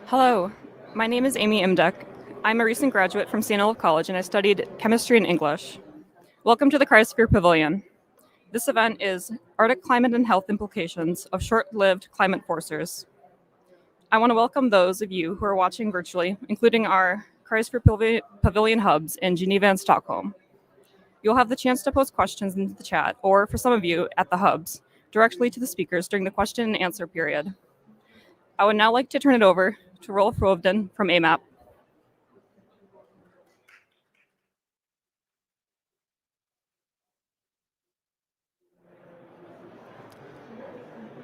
Hello, my name is Amy Imdek. I'm a recent graduate from St. Olaf College and I studied chemistry and English. Welcome to the Cryosphere Pavilion. This event is Arctic Climate and Health Implications of Short-Lived Climate Forcers. I want to welcome those of you who are watching virtually, including our Cryosphere Pavilion hubs in Geneva and Stockholm. You'll have the chance to post questions into the chat, or for some of you at the hubs, directly to the speakers during the question and answer period. I would now like to turn it over to Rolf Rovden from AMAP.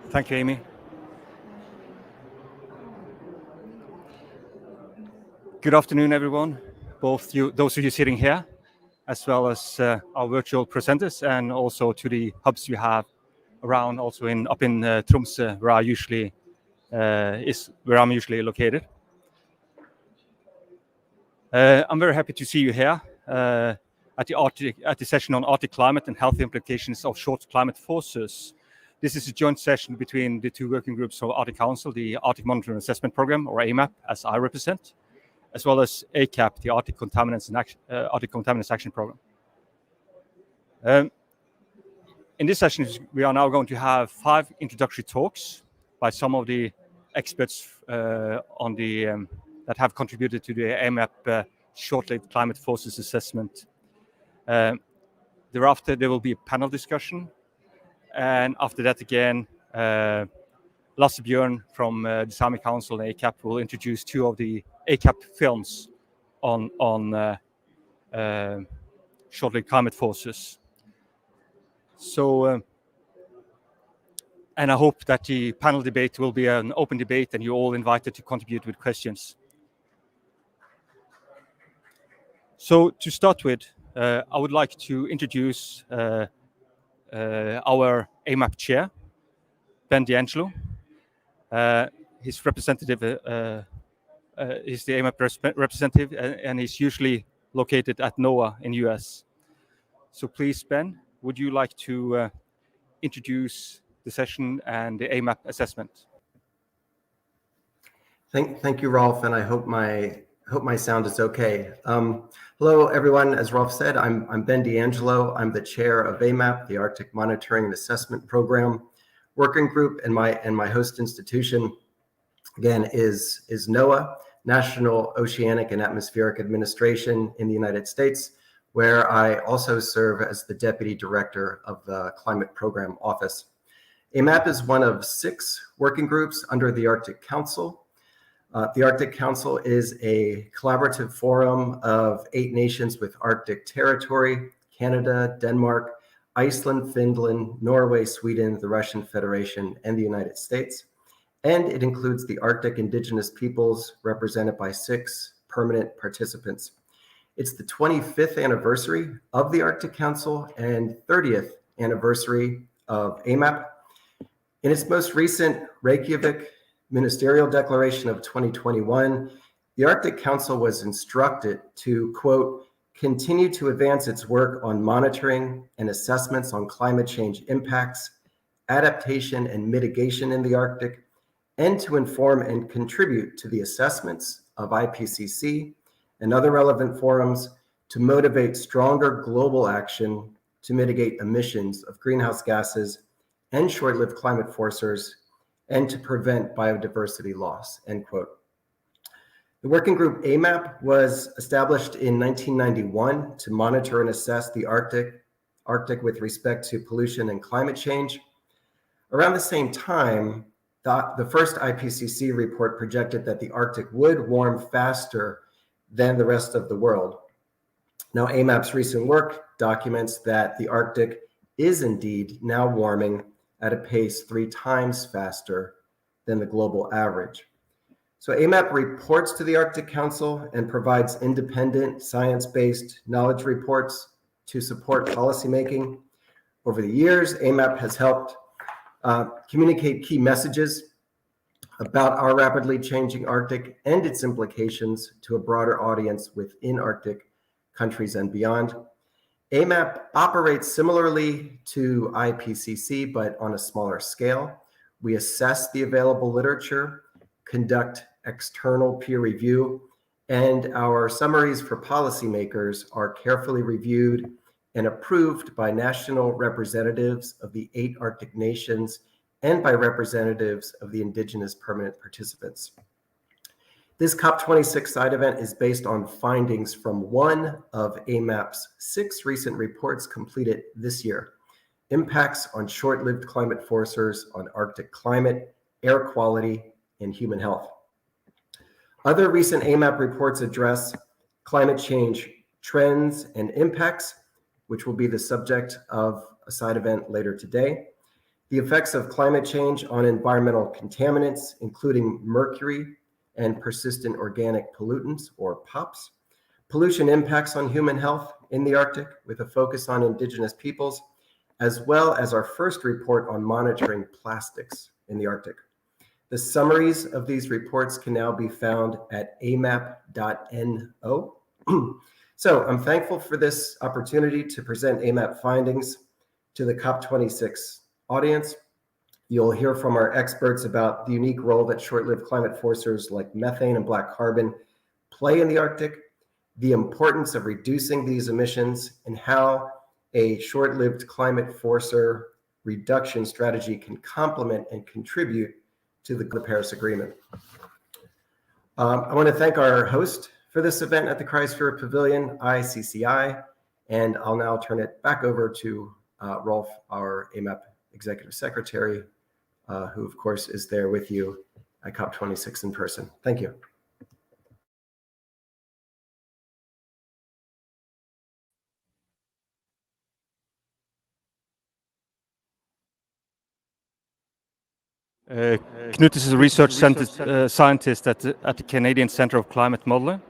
Thank you, Amy. Good afternoon, everyone, both those of you sitting here, as well as our virtual presenters, and also to the hubs we have around, also up in Tromsø, where I'm usually located. I'm very happy to see you here at the session on Arctic climate and health implications of short climate forces. This is a joint session between the two working groups of Arctic Council, the Arctic Monitoring Assessment Program, or AMAP, as I represent, as well as ACAP, the Arctic Contaminants Action Program. In this session, we are now going to have 5 introductory talks by some of the experts that have contributed to the AMAP short-lived climate forces assessment. Thereafter, there will be a panel discussion. And after that, again, Lasse Bjørn from the Sami Council and ACAP will introduce 2 of the ACAP films on short-lived climate forces. So, and I hope that the panel debate will be an open debate and you're all invited to contribute with questions. So to start with, I would like to introduce our AMAP chair, Ben D'Angelo. His representative is the AMAP representative, and he's usually located at NOAA in US. So please, Ben, would you like to introduce the session and the AMAP assessment? Thank you, Rolf, and I hope my sound is okay. Hello, everyone. As Rolf said, I'm Ben D'Angelo. I'm the chair of AMAP, the Arctic Monitoring and Assessment Program working group, and my host institution, again, is NOAA, National Oceanic and Atmospheric Administration in the United States, where I also serve as the deputy director of the Climate Program Office. AMAP is one of 6 working groups under the Arctic Council. The Arctic Council is a collaborative forum of 8 nations with Arctic territory: Canada, Denmark, Iceland, Finland, Norway, Sweden, the Russian Federation, and the United States. And it includes the Arctic indigenous peoples, represented by 6 permanent participants. It's the 25th anniversary of the Arctic Council and 30th anniversary of AMAP. In its most recent Reykjavik Ministerial Declaration of 2021, the Arctic Council was instructed to, quote, continue to advance its work on monitoring and assessments on climate change impacts, adaptation and mitigation in the Arctic, and to inform and contribute to the assessments of IPCC and other relevant forums to motivate stronger global action to mitigate emissions of greenhouse gases and short-lived climate forcers, and to prevent biodiversity loss, end quote. The working group AMAP was established in 1991 to monitor and assess the Arctic with respect to pollution and climate change. Around the same time, the first IPCC report projected that the Arctic would warm faster than the rest of the world. Now, AMAP's recent work documents that the Arctic is indeed now warming at a pace 3 times faster than the global average. So AMAP reports to the Arctic Council and provides independent, science-based knowledge reports to support policymaking. Over the years, AMAP has helped communicate key messages about our rapidly changing Arctic and its implications to a broader audience within Arctic countries and beyond. AMAP operates similarly to IPCC, but on a smaller scale. We assess the available literature, conduct external peer review, and our summaries for policymakers are carefully reviewed and approved by national representatives of the 8 Arctic nations and by representatives of the indigenous permanent participants. This COP26 side event is based on findings from one of AMAP's 6 recent reports completed this year: impacts on short-lived climate forcers on Arctic climate, air quality, and human health. Other recent AMAP reports address climate change trends and impacts, which will be the subject of a side event later today, the effects of climate change on environmental contaminants, including mercury and persistent organic pollutants, or POPs, pollution impacts on human health in the Arctic, with a focus on indigenous peoples, as well as our first report on monitoring plastics in the Arctic. The summaries of these reports can now be found at amap.no. So I'm thankful for this opportunity to present AMAP findings to the COP26 audience. You'll hear from our experts about the unique role that short-lived climate forcers like methane and black carbon play in the Arctic, the importance of reducing these emissions, and how a short-lived climate forcer reduction strategy can complement and contribute to the Paris Agreement. I want to thank our host for this event at the Cryosphere Pavilion, ICCI, and I'll now turn it back over to Rolf, our AMAP Executive Secretary, who of course is there with you at COP26 in person. Thank you. Knut is a research scientist at the Canadian Centre of Climate Modeling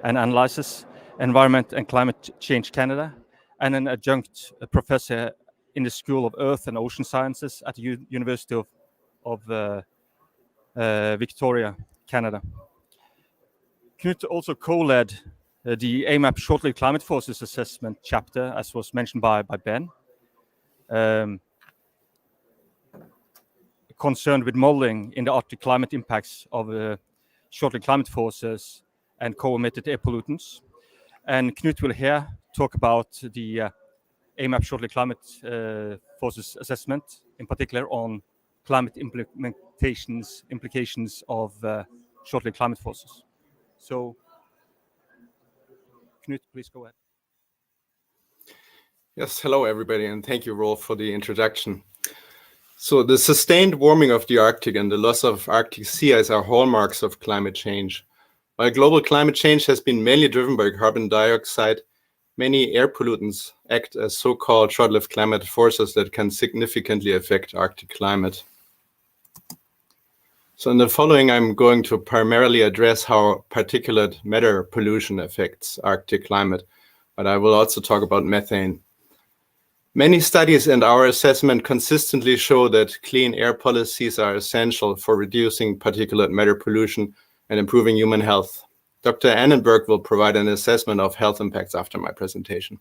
and Analysis, Environment and Climate Change Canada, and an adjunct professor in the School of Earth and Ocean Sciences at the University of Victoria, Canada. Knut also co-led the AMAP Short-Lived Climate Forces Assessment chapter, as was mentioned by Ben, concerned with modeling in the Arctic climate impacts of short-lived climate forces and co-emitted air pollutants. And Knut will here talk about the AMAP Short-Lived Climate Forces Assessment, in particular on climate implications of short-lived climate forces. So, Knut, please go ahead. Yes, hello everybody, and thank you, Rolf, for the introduction. So the sustained warming of the Arctic and the loss of Arctic sea ice are hallmarks of climate change. While global climate change has been mainly driven by carbon dioxide, many air pollutants act as so-called short-lived climate forces that can significantly affect Arctic climate. So in the following, I'm going to primarily address how particulate matter pollution affects Arctic climate, but I will also talk about methane. Many studies and our assessment consistently show that clean air policies are essential for reducing particulate matter pollution and improving human health. Dr. Annenberg will provide an assessment of health impacts after my presentation.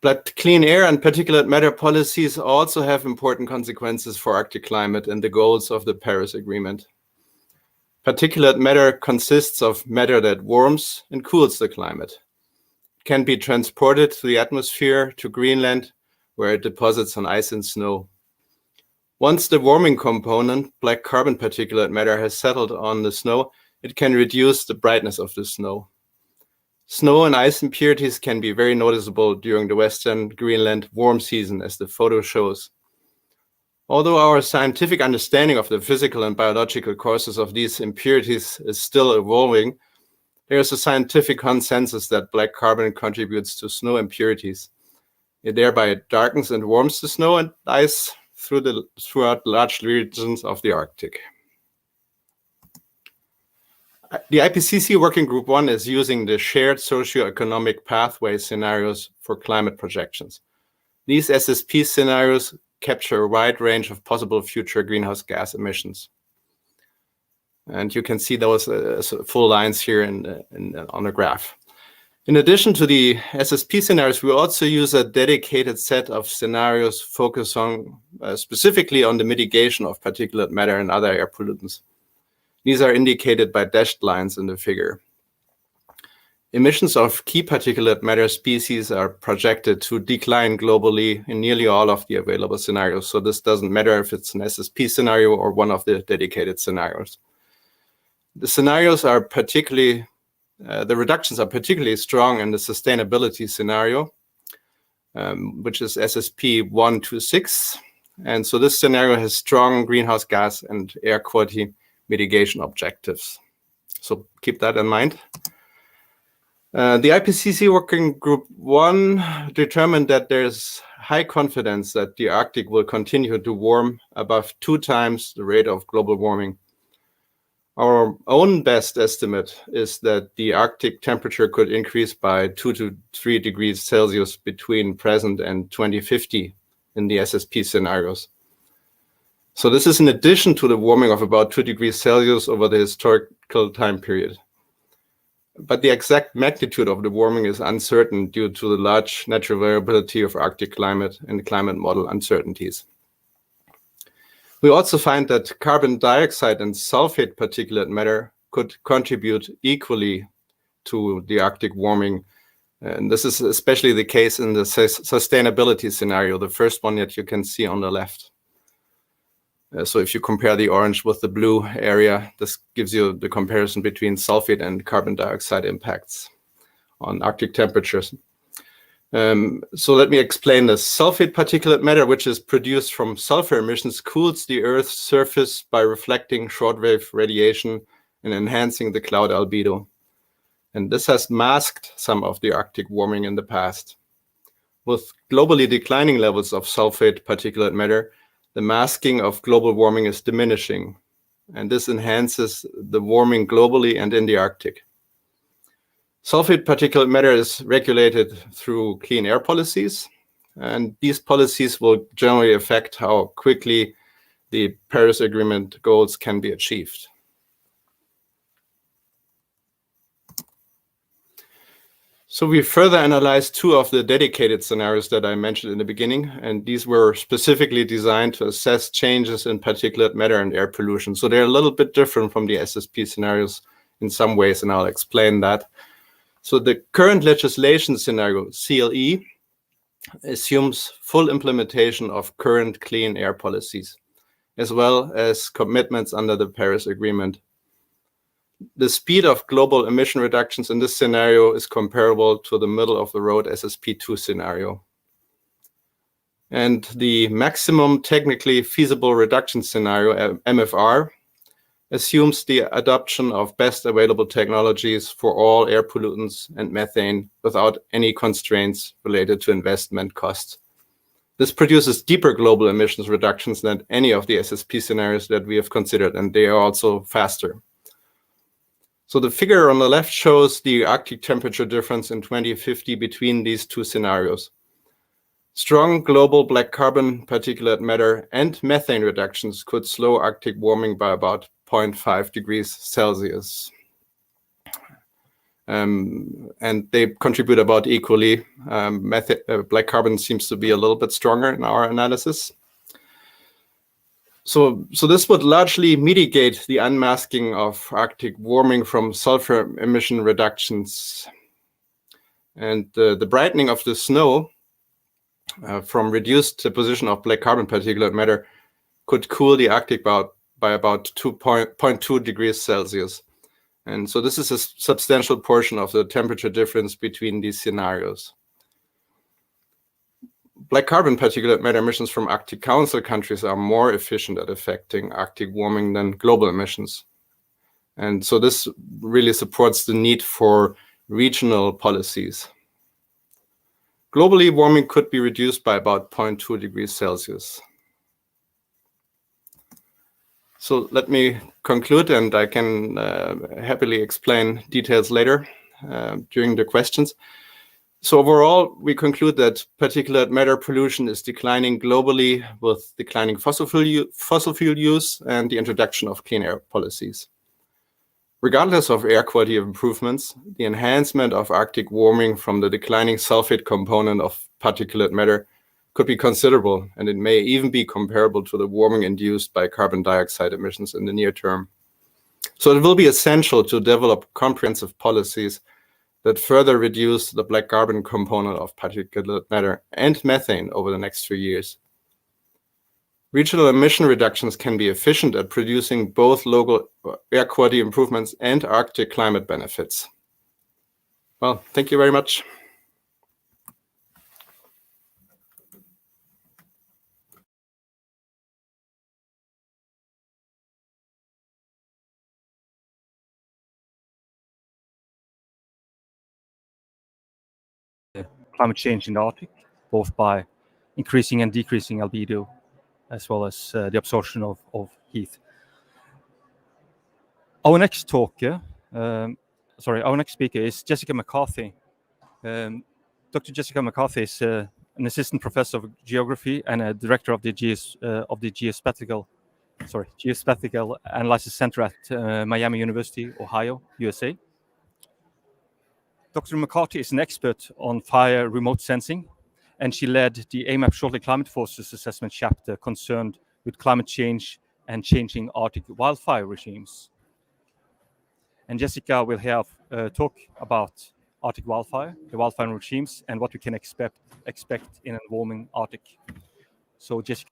But clean air and particulate matter policies also have important consequences for Arctic climate and the goals of the Paris Agreement. Particulate matter consists of matter that warms and cools the climate. Can be transported to the atmosphere to Greenland, where it deposits on ice and snow. Once the warming component, black carbon particulate matter, has settled on the snow, it can reduce the brightness of the snow. Snow and ice impurities can be very noticeable during the Western Greenland warm season, as the photo shows. Although our scientific understanding of the physical and biological causes of these impurities is still evolving, there is a scientific consensus that black carbon contributes to snow impurities. It thereby darkens and warms the snow and ice throughout large regions of the Arctic. The IPCC Working Group 1 is using the shared socioeconomic pathway scenarios for climate projections. These SSP scenarios capture a wide range of possible future greenhouse gas emissions. And you can see those full lines here on the graph. In addition to the SSP scenarios, we also use a dedicated set of scenarios focused on specifically on the mitigation of particulate matter and other air pollutants. These are indicated by dashed lines in the figure. Emissions of key particulate matter species are projected to decline globally in nearly all of the available scenarios. So this doesn't matter if it's an SSP scenario or one of the dedicated scenarios. The scenarios are particularly, the reductions are particularly strong in the sustainability scenario, which is SSP 126. And so this scenario has strong greenhouse gas and air quality mitigation objectives. So keep that in mind. The IPCC Working Group 1 determined that there's high confidence that the Arctic will continue to warm above 2 times the rate of global warming. Our own best estimate is that the Arctic temperature could increase by 2 to 3 degrees Celsius between present and 2050 in the SSP scenarios. So this is in addition to the warming of about 2 degrees Celsius over the historical time period. But the exact magnitude of the warming is uncertain due to the large natural variability of Arctic climate and climate model uncertainties. We also find that carbon dioxide and sulfate particulate matter could contribute equally to the Arctic warming. And this is especially the case in the sustainability scenario, the first one that you can see on the left. So if you compare the orange with the blue area, this gives you the comparison between sulfate and carbon dioxide impacts on Arctic temperatures. So let me explain this. Sulfate particulate matter, which is produced from sulfur emissions, cools the Earth's surface by reflecting shortwave radiation and enhancing the cloud albedo. And this has masked some of the Arctic warming in the past. With globally declining levels of sulfate particulate matter, the masking of global warming is diminishing, and this enhances the warming globally and in the Arctic. Sulfate particulate matter is regulated through clean air policies, and these policies will generally affect how quickly the Paris Agreement goals can be achieved. So we further analyzed 2 of the dedicated scenarios that I mentioned in the beginning, and these were specifically designed to assess changes in particulate matter and air pollution. So they're a little bit different from the SSP scenarios in some ways, and I'll explain that. So the current legislation scenario, CLE, assumes full implementation of current clean air policies, as well as commitments under the Paris Agreement. The speed of global emission reductions in this scenario is comparable to the middle-of-the-road SSP2 scenario. And the maximum technically feasible reduction scenario, MFR, assumes the adoption of best available technologies for all air pollutants and methane without any constraints related to investment costs. This produces deeper global emissions reductions than any of the SSP scenarios that we have considered, and they are also faster. So the figure on the left shows the Arctic temperature difference in 2050 between these 2 scenarios. Strong global black carbon particulate matter and methane reductions could slow Arctic warming by about 0.5 degrees Celsius. And they contribute about equally. Black carbon seems to be a little bit stronger in our analysis. So this would largely mitigate the unmasking of Arctic warming from sulfur emission reductions. And the brightening of the snow from reduced deposition of black carbon particulate matter could cool the Arctic by about 2.2 degrees Celsius. And so this is a substantial portion of the temperature difference between these scenarios. Black carbon particulate matter emissions from Arctic Council countries are more efficient at affecting Arctic warming than global emissions. And so this really supports the need for regional policies. Globally, warming could be reduced by about 0.2 degrees Celsius. So let me conclude, and I can happily explain details later during the questions. So overall, we conclude that particulate matter pollution is declining globally with declining fossil fuel use and the introduction of clean air policies. Regardless of air quality improvements, the enhancement of Arctic warming from the declining sulfate component of particulate matter could be considerable, and it may even be comparable to the warming induced by carbon dioxide emissions in the near term. So it will be essential to develop comprehensive policies that further reduce the black carbon component of particulate matter and methane over the next few years. Regional emission reductions can be efficient at producing both local air quality improvements and Arctic climate benefits. Well, thank you very much. Climate change in the Arctic, both by increasing and decreasing albedo, as well as the absorption of heat. Our next talker, our next speaker is Jessica McCarthy. Dr. Jessica McCarthy is an assistant professor of geography and a director of the Geospatial Analysis Center at Miami University, Ohio, USA. Dr. McCarthy is an expert on fire remote sensing, and she led the AMAP Shortly Climate Forces assessment chapter concerned with climate change and changing Arctic wildfire regimes. And Jessica will have talk about Arctic wildfire, the wildfire regimes, and what we can expect in a warming Arctic. So Jessica.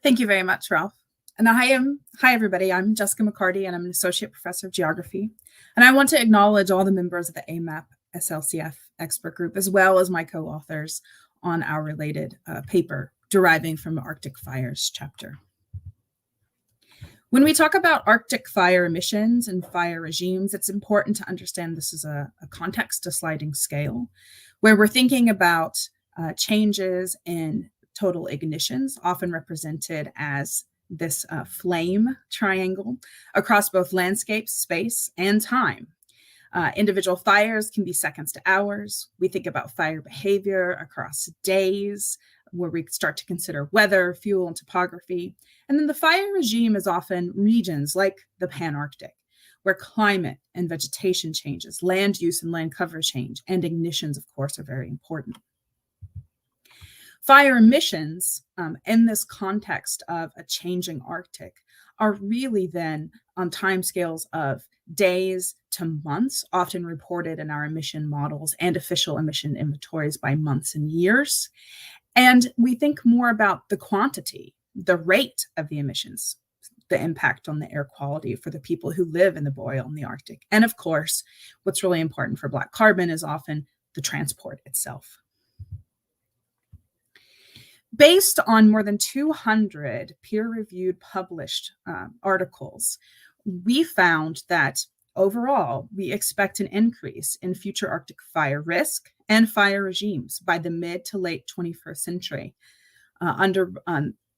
Thank you very much, Ralph. And hi everybody, I'm Jessica McCarty and I'm an associate professor of geography. And I want to acknowledge all the members of the AMAP SLCF expert group, as well as my co-authors on our related paper deriving from the Arctic fires chapter. When we talk about Arctic fire emissions and fire regimes, it's important to understand this is a context, a sliding scale, where we're thinking about changes in total ignitions, often represented as this flame triangle across both landscape, space, and time. Individual fires can be seconds to hours. We think about fire behavior across days, where we start to consider weather, fuel, and topography. And then the fire regime is often regions like the Pan-Arctic, where climate and vegetation changes, land use and land cover change, and ignitions, of course, are very important. Fire emissions in this context of a changing Arctic are really then on timescales of days to months, often reported in our emission models and official emission inventories by months and years. And we think more about the quantity, the rate of the emissions, the impact on the air quality for the people who live in the boreal and the Arctic. And of course, what's really important for black carbon is often the transport itself. Based on more than 200 peer-reviewed published articles, we found that overall, we expect an increase in future Arctic fire risk and fire regimes by the mid to late 21st century under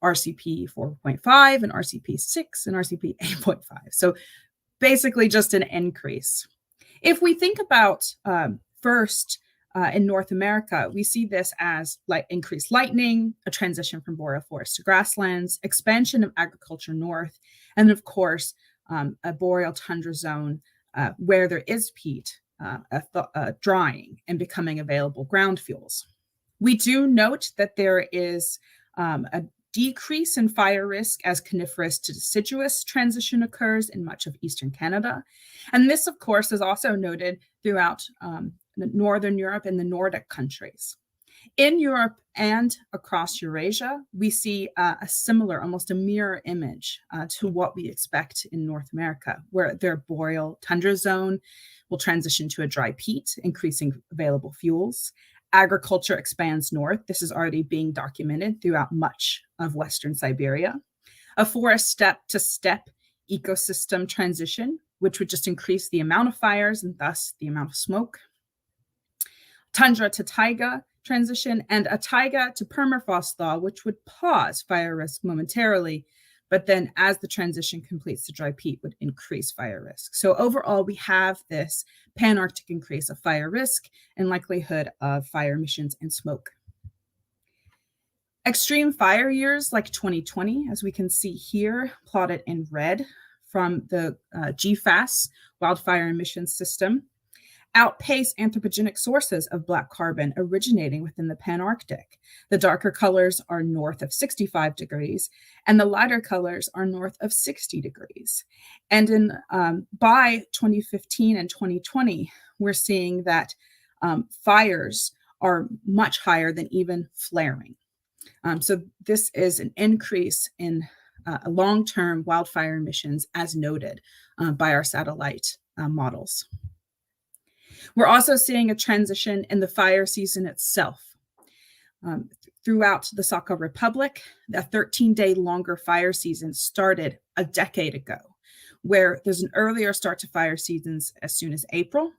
RCP 4.5 and RCP 6 and RCP 8.5. So basically just an increase. If we think about first, in North America, we see this as increased lightning, a transition from boreal forest to grasslands, expansion of agriculture north, and of course, a boreal tundra zone where there is peat drying and becoming available ground fuels. We do note that there is a decrease in fire risk as coniferous to deciduous transition occurs in much of eastern Canada. And this, of course, is also noted throughout Northern Europe and the Nordic countries. In Europe and across Eurasia, we see a similar, almost a mirror image to what we expect in North America, where their boreal tundra zone will transition to a dry peat, increasing available fuels. Agriculture expands north. This is already being documented throughout much of Western Siberia. A forest step-to-step ecosystem transition, which would just increase the amount of fires and thus the amount of smoke. Tundra to taiga transition, and a taiga to permafrost thaw, which would pause fire risk momentarily, but then as the transition completes to dry peat would increase fire risk. So overall, we have this pan-Arctic increase of fire risk and likelihood of fire emissions and smoke. Extreme fire years like 2020, as we can see here, plotted in red from the GFAS wildfire emissions system. outpace anthropogenic sources of black carbon originating within the Pan-Arctic. The darker colors are north of 65 degrees, and the lighter colors are north of 60 degrees. And by 2015 and 2020, we're seeing that fires are much higher than even flaring. So this is an increase in long-term wildfire emissions as noted by our satellite models. We're also seeing a transition in the fire season itself. Throughout the Sakha Republic, the 13-day longer fire season started a decade ago, where there's an earlier start to fire seasons as soon as April,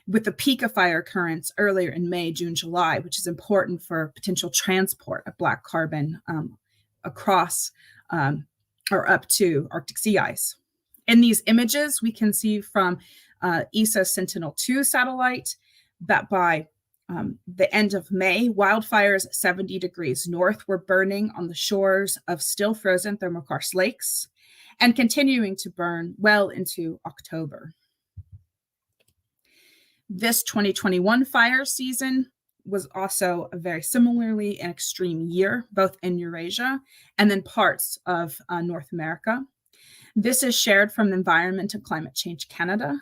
with the peak of fire occurrence earlier in May, June, July, which is important for potential transport of black carbon across or up to Arctic sea ice. In these images, we can see from ESA's Sentinel-2 satellite that by the end of May, wildfires 70 degrees north were burning on the shores of still frozen thermokarst lakes and continuing to burn well into October. This 2021 fire season was also a very similarly an extreme year, both in Eurasia and then parts of North America. This is shared from Environment and Climate Change Canada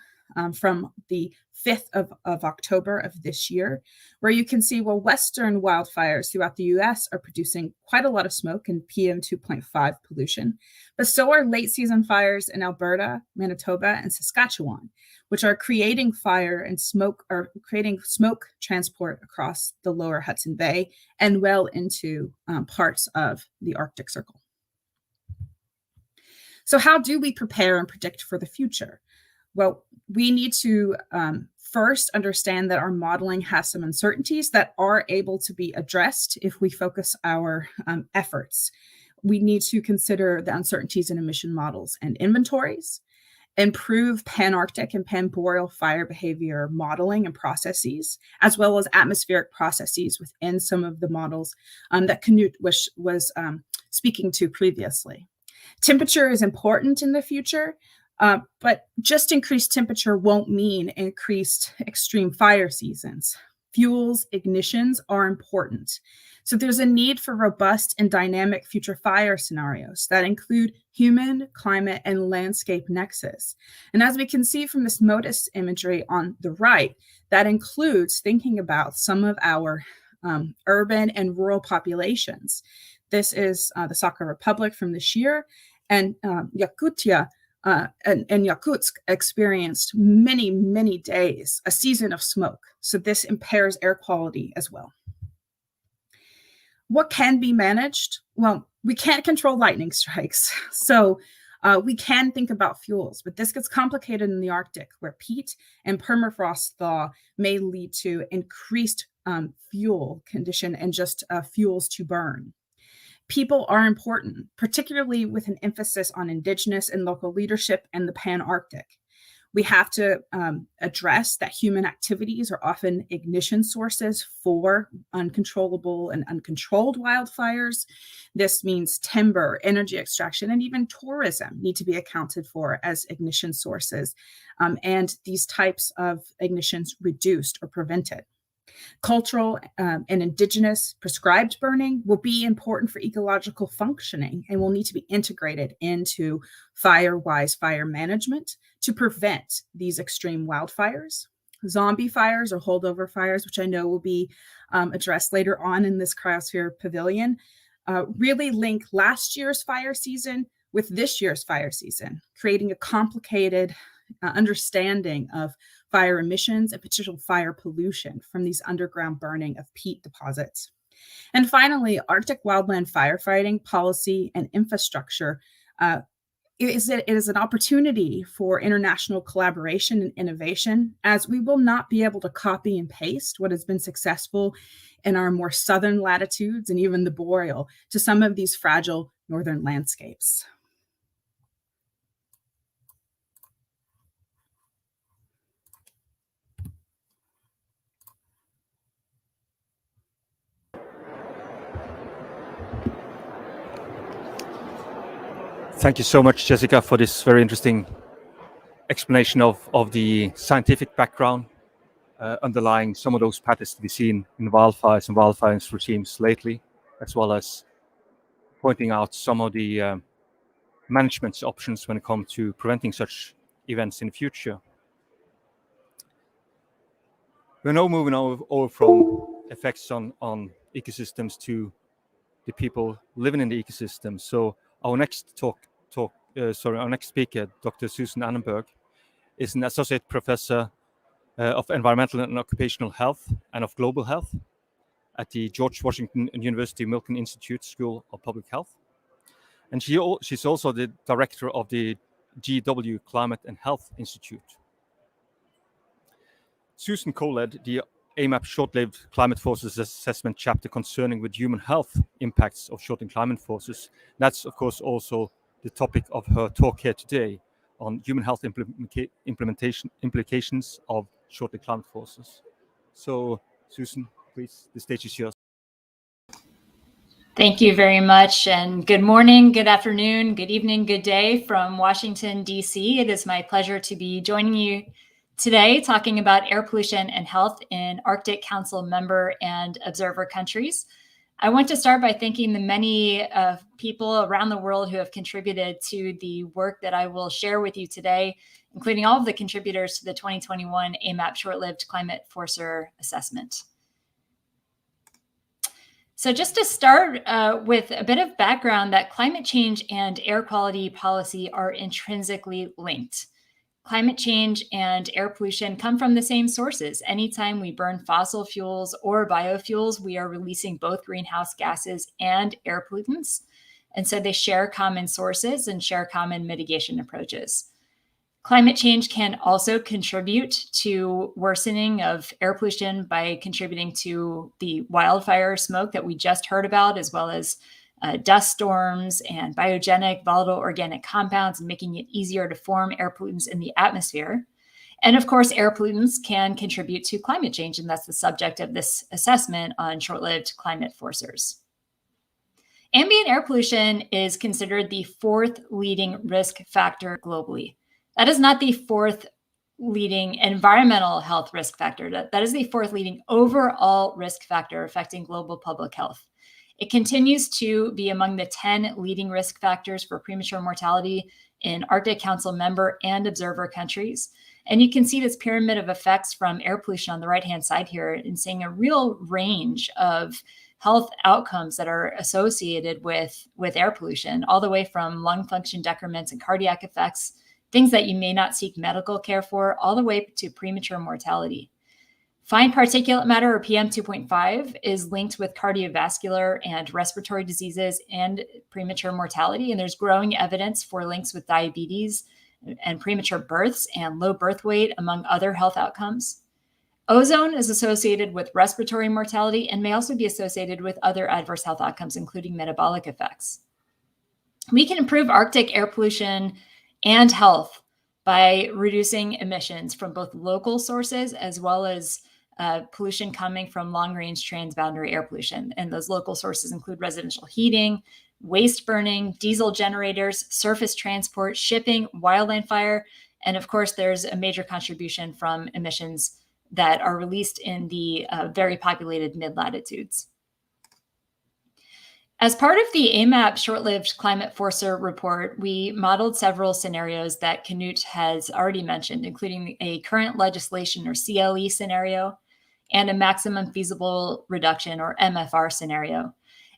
from the 5th of October of this year, where you can see, well, Western wildfires throughout the US are producing quite a lot of smoke and PM 2.5 pollution, but so are late season fires in Alberta, Manitoba, and Saskatchewan, which are creating fire and smoke, or creating smoke transport across the lower Hudson Bay and well into parts of the Arctic Circle. So how do we prepare and predict for the future? Well, we need to first understand that our modeling has some uncertainties that are able to be addressed if we focus our efforts. We need to consider the uncertainties in emission models and inventories, improve Pan-Arctic and Pan-Boreal fire behavior modeling and processes, as well as atmospheric processes within some of the models that Knut was speaking to previously. Temperature is important in the future, but just increased temperature won't mean increased extreme fire seasons. Fuels, ignitions are important. So there's a need for robust and dynamic future fire scenarios that include human, climate, and landscape nexus. And as we can see from this MODIS imagery on the right, that includes thinking about some of our urban and rural populations. This is the Sakha Republic from this year, and Yakutia and Yakutsk experienced many, many days, a season of smoke. So this impairs air quality as well. What can be managed? Well, we can't control lightning strikes. So we can think about fuels, but this gets complicated in the Arctic, where peat and permafrost thaw may lead to increased fuel condition and just fuels to burn. People are important, particularly with an emphasis on indigenous and local leadership in the Pan-Arctic. We have to address that human activities are often ignition sources for uncontrollable and uncontrolled wildfires. This means timber, energy extraction, and even tourism need to be accounted for as ignition sources, and these types of ignitions reduced or prevented. Cultural and indigenous prescribed burning will be important for ecological functioning and will need to be integrated into fire-wise fire management to prevent these extreme wildfires. Zombie fires or holdover fires, which I know will be addressed later on in this cryosphere pavilion, really link last year's fire season with this year's fire season, creating a complicated understanding of fire emissions and potential fire pollution from these underground burning of peat deposits. And finally, Arctic wildland firefighting policy and infrastructure it is an opportunity for international collaboration and innovation, as we will not be able to copy and paste what has been successful in our more southern latitudes and even the boreal to some of these fragile northern landscapes. Thank you so much, Jessica, for this very interesting explanation of the scientific background underlying some of those patterns to be seen in wildfires and wildfire regimes lately, as well as pointing out some of the management options when it comes to preventing such events in the future. We're now moving over from effects on ecosystems to the people living in the ecosystem. So our next our next speaker, Dr. Susan Annenberg, is an associate professor of environmental and occupational health and of global health at the George Washington University Milken Institute School of Public Health. And she's also the director of the GW Climate and Health Institute. Susan co-led the AMAP short-lived climate forces assessment chapter concerning with human health impacts of short-lived climate forces. That's, of course, also the topic of her talk here today on human health implications of short-lived climate forces. So, Susan, please, the stage is yours. Thank you very much, and good morning, good afternoon, good evening, good day from Washington, D.C. It is my pleasure to be joining you today talking about air pollution and health in Arctic Council member and observer countries. I want to start by thanking the many people around the world who have contributed to the work that I will share with you today, including all of the contributors to the 2021 AMAP Short-Lived Climate Forcer Assessment. So just to start with a bit of background, that climate change and air quality policy are intrinsically linked. Climate change and air pollution come from the same sources. Anytime we burn fossil fuels or biofuels, we are releasing both greenhouse gases and air pollutants. And so they share common sources and share common mitigation approaches. Climate change can also contribute to worsening of air pollution by contributing to the wildfire smoke that we just heard about, as well as dust storms and biogenic volatile organic compounds, making it easier to form air pollutants in the atmosphere. And of course, air pollutants can contribute to climate change, and that's the subject of this assessment on short-lived climate forcers. Ambient air pollution is considered the fourth leading risk factor globally. That is not the fourth leading environmental health risk factor. That is the fourth leading overall risk factor affecting global public health. It continues to be among the 10 leading risk factors for premature mortality in Arctic Council member and observer countries. And you can see this pyramid of effects from air pollution on the right-hand side here and seeing a real range of health outcomes that are associated with air pollution, all the way from lung function decrements and cardiac effects, things that you may not seek medical care for, all the way to premature mortality. Fine particulate matter, or PM2.5, is linked with cardiovascular and respiratory diseases and premature mortality. And there's growing evidence for links with diabetes and premature births and low birth weight, among other health outcomes. Ozone is associated with respiratory mortality and may also be associated with other adverse health outcomes, including metabolic effects. We can improve Arctic air pollution and health by reducing emissions from both local sources as well as pollution coming from long-range transboundary air pollution. And those local sources include residential heating, waste burning, diesel generators, surface transport, shipping, wildland fire, and of course, there's a major contribution from emissions that are released in the very populated mid-latitudes. As part of the AMAP Short-Lived Climate Forcer report, we modeled several scenarios that Knut has already mentioned, including a current legislation or CLE scenario and a maximum feasible reduction or MFR scenario.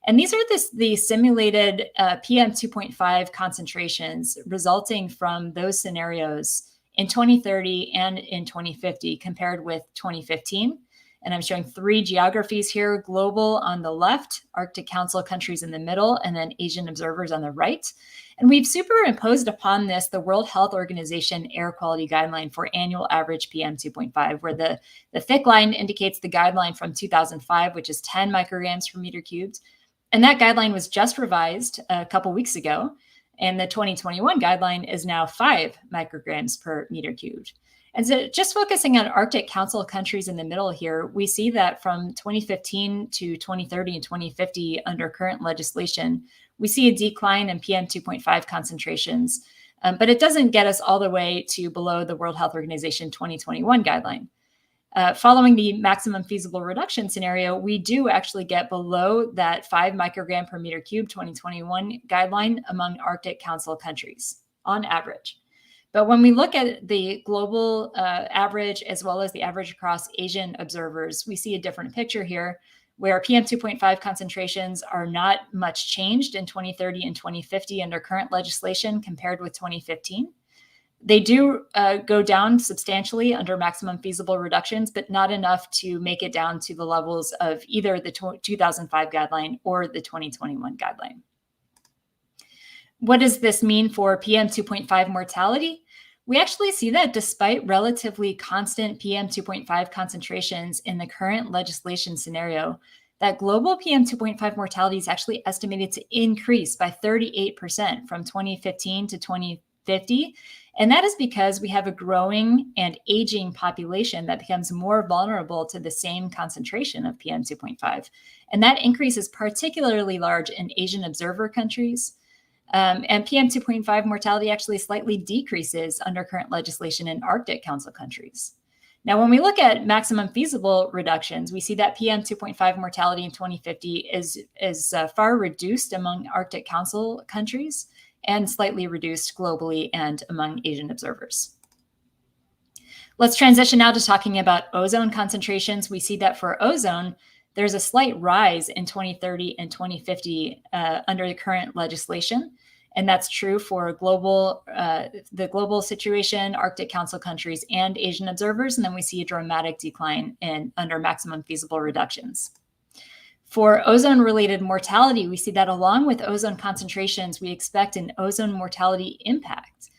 And these are the simulated PM2.5 concentrations resulting from those scenarios in 2030 and in 2050 compared with 2015. And I'm showing three geographies here: global on the left, Arctic Council countries in the middle, and then Asian observers on the right. And we've superimposed upon this the World Health Organization air quality guideline for annual average PM2.5, where the thick line indicates the guideline from 2005, which is 10 micrograms per meter cubed. And that guideline was just revised a couple weeks ago. And the 2021 guideline is now 5 micrograms per meter cubed. And so just focusing on Arctic Council countries in the middle here, we see that from 2015 to 2030 and 2050 under current legislation, we see a decline in PM2.5 concentrations, but it doesn't get us all the way to below the World Health Organization 2021 guideline. Following the maximum feasible reduction scenario, we do actually get below that 5 microgram per meter cube 2021 guideline among Arctic Council countries on average. But when we look at the global average as well as the average across Asian observers, we see a different picture here where PM2.5 concentrations are not much changed in 2030 and 2050 under current legislation compared with 2015. They do go down substantially under maximum feasible reductions, but not enough to make it down to the levels of either the 2005 guideline or the 2021 guideline. What does this mean for PM2.5 mortality? We actually see that despite relatively constant PM2.5 concentrations in the current legislation scenario, that global PM2.5 mortality is actually estimated to increase by 38% from 2015 to 2050. And that is because we have a growing and aging population that becomes more vulnerable to the same concentration of PM2.5. And that increase is particularly large in Asian observer countries. And PM2.5 mortality actually slightly decreases under current legislation in Arctic Council countries. Now, when we look at maximum feasible reductions, we see that PM2.5 mortality in 2050 is far reduced among Arctic Council countries and slightly reduced globally and among Asian observers. Let's transition now to talking about ozone concentrations. We see that for ozone, there's a slight rise in 2030 and 2050 under the current legislation. And that's true for the global situation, Arctic Council countries, and Asian observers. And then we see a dramatic decline under maximum feasible reductions. For ozone-related mortality, we see that along with ozone concentrations, we expect an ozone mortality impact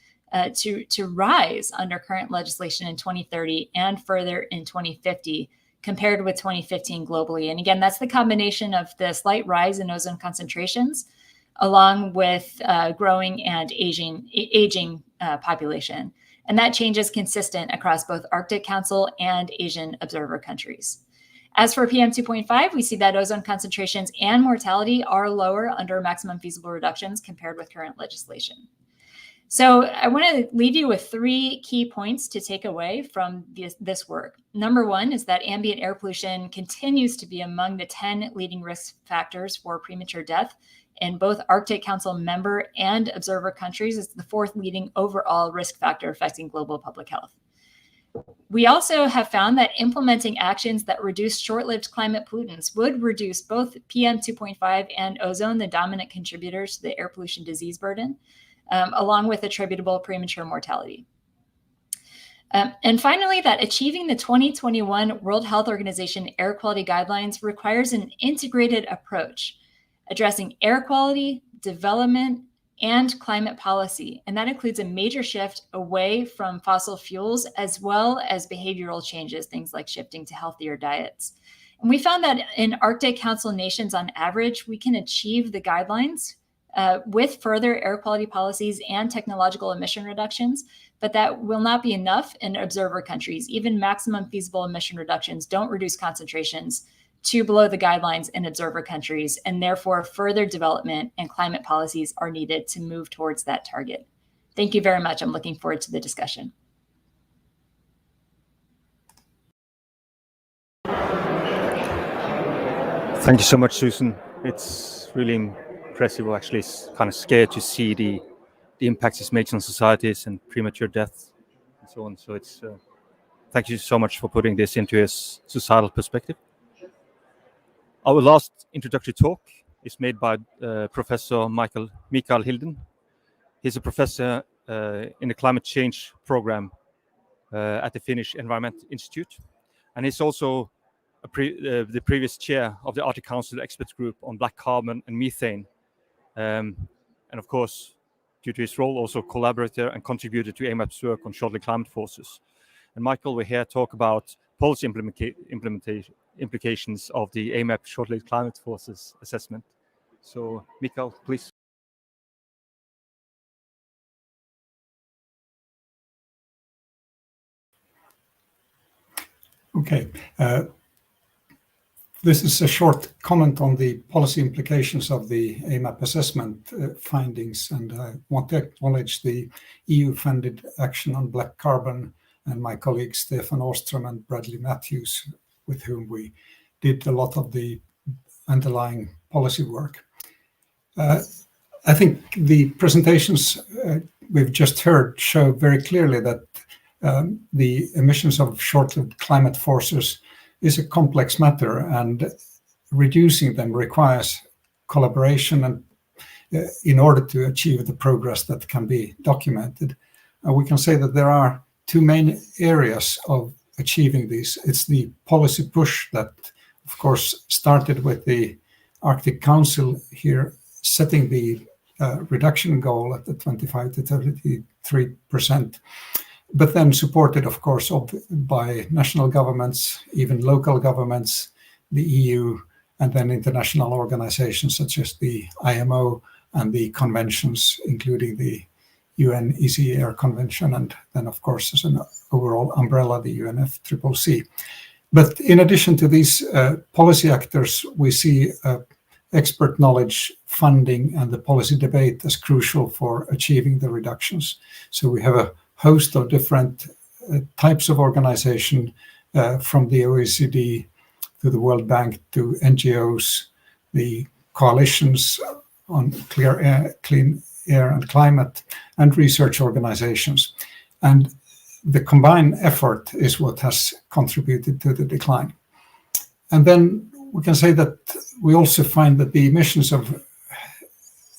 to rise under current legislation in 2030 and further in 2050 compared with 2015 globally. And again, that's the combination of the slight rise in ozone concentrations along with growing and aging population. And that change is consistent across both Arctic Council and Asian observer countries. As for PM2.5, we see that ozone concentrations and mortality are lower under maximum feasible reductions compared with current legislation. So I want to leave you with 3 key points to take away from this work. Number 1 is that ambient air pollution continues to be among the 10 leading risk factors for premature death in both Arctic Council member and observer countries. It's the 4th leading overall risk factor affecting global public health. We also have found that implementing actions that reduce short-lived climate pollutants would reduce both PM2.5 and ozone, the dominant contributors to the air pollution disease burden, along with attributable premature mortality. And finally, that achieving the 2021 World Health Organization air quality guidelines requires an integrated approach, addressing air quality, development, and climate policy. And that includes a major shift away from fossil fuels, as well as behavioral changes, things like shifting to healthier diets. And we found that in Arctic Council nations, on average, we can achieve the guidelines with further air quality policies and technological emission reductions, but that will not be enough in observer countries. Even maximum feasible emission reductions don't reduce concentrations to below the guidelines in observer countries, and therefore further development and climate policies are needed to move towards that target. Thank you very much. I'm looking forward to the discussion. Thank you so much, Susan. It's really impressive. We're actually kind of scared to see the impacts it's making on societies and premature death and so on. So it's thank you so much for putting this into a societal perspective. Our last introductory talk is made by Professor Mikael Hilden. He's a professor in the climate change program at the Finnish Environment Institute. And he's also the previous chair of the Arctic Council Expert Group on black carbon and methane. And of course, due to his role, also collaborator and contributor to AMAP's work on short-lived climate forces. And Michael, we're here to talk about policy implications of the AMAP short-lived climate forces assessment. So, Mikael, please. Okay. This is a short comment on the policy implications of the AMAP assessment findings, and I want to acknowledge the EU-funded Action on Black Carbon and my colleagues Stefan Åström and Bradley Matthews, with whom we did a lot of the underlying policy work. I think the presentations we've just heard show very clearly that the emissions of short-lived climate forces is a complex matter, and reducing them requires collaboration and in order to achieve the progress that can be documented. We can say that there are two main areas of achieving this. It's the policy push that, of course, started with the Arctic Council here, setting the reduction goal at the 25 to 33%, but then supported, of course, by national governments, even local governments, the EU, and then international organizations such as the IMO and the conventions, including the UN Easy Air Convention, and then, of course, as an overall umbrella, the UNFCCC. But in addition to these policy actors, we see expert knowledge, funding, and the policy debate as crucial for achieving the reductions. So we have a host of different types of organization, from the OECD to the World Bank to NGOs, the coalitions on clean air and climate, and research organizations. And the combined effort is what has contributed to the decline. And then we can say that we also find that the emissions of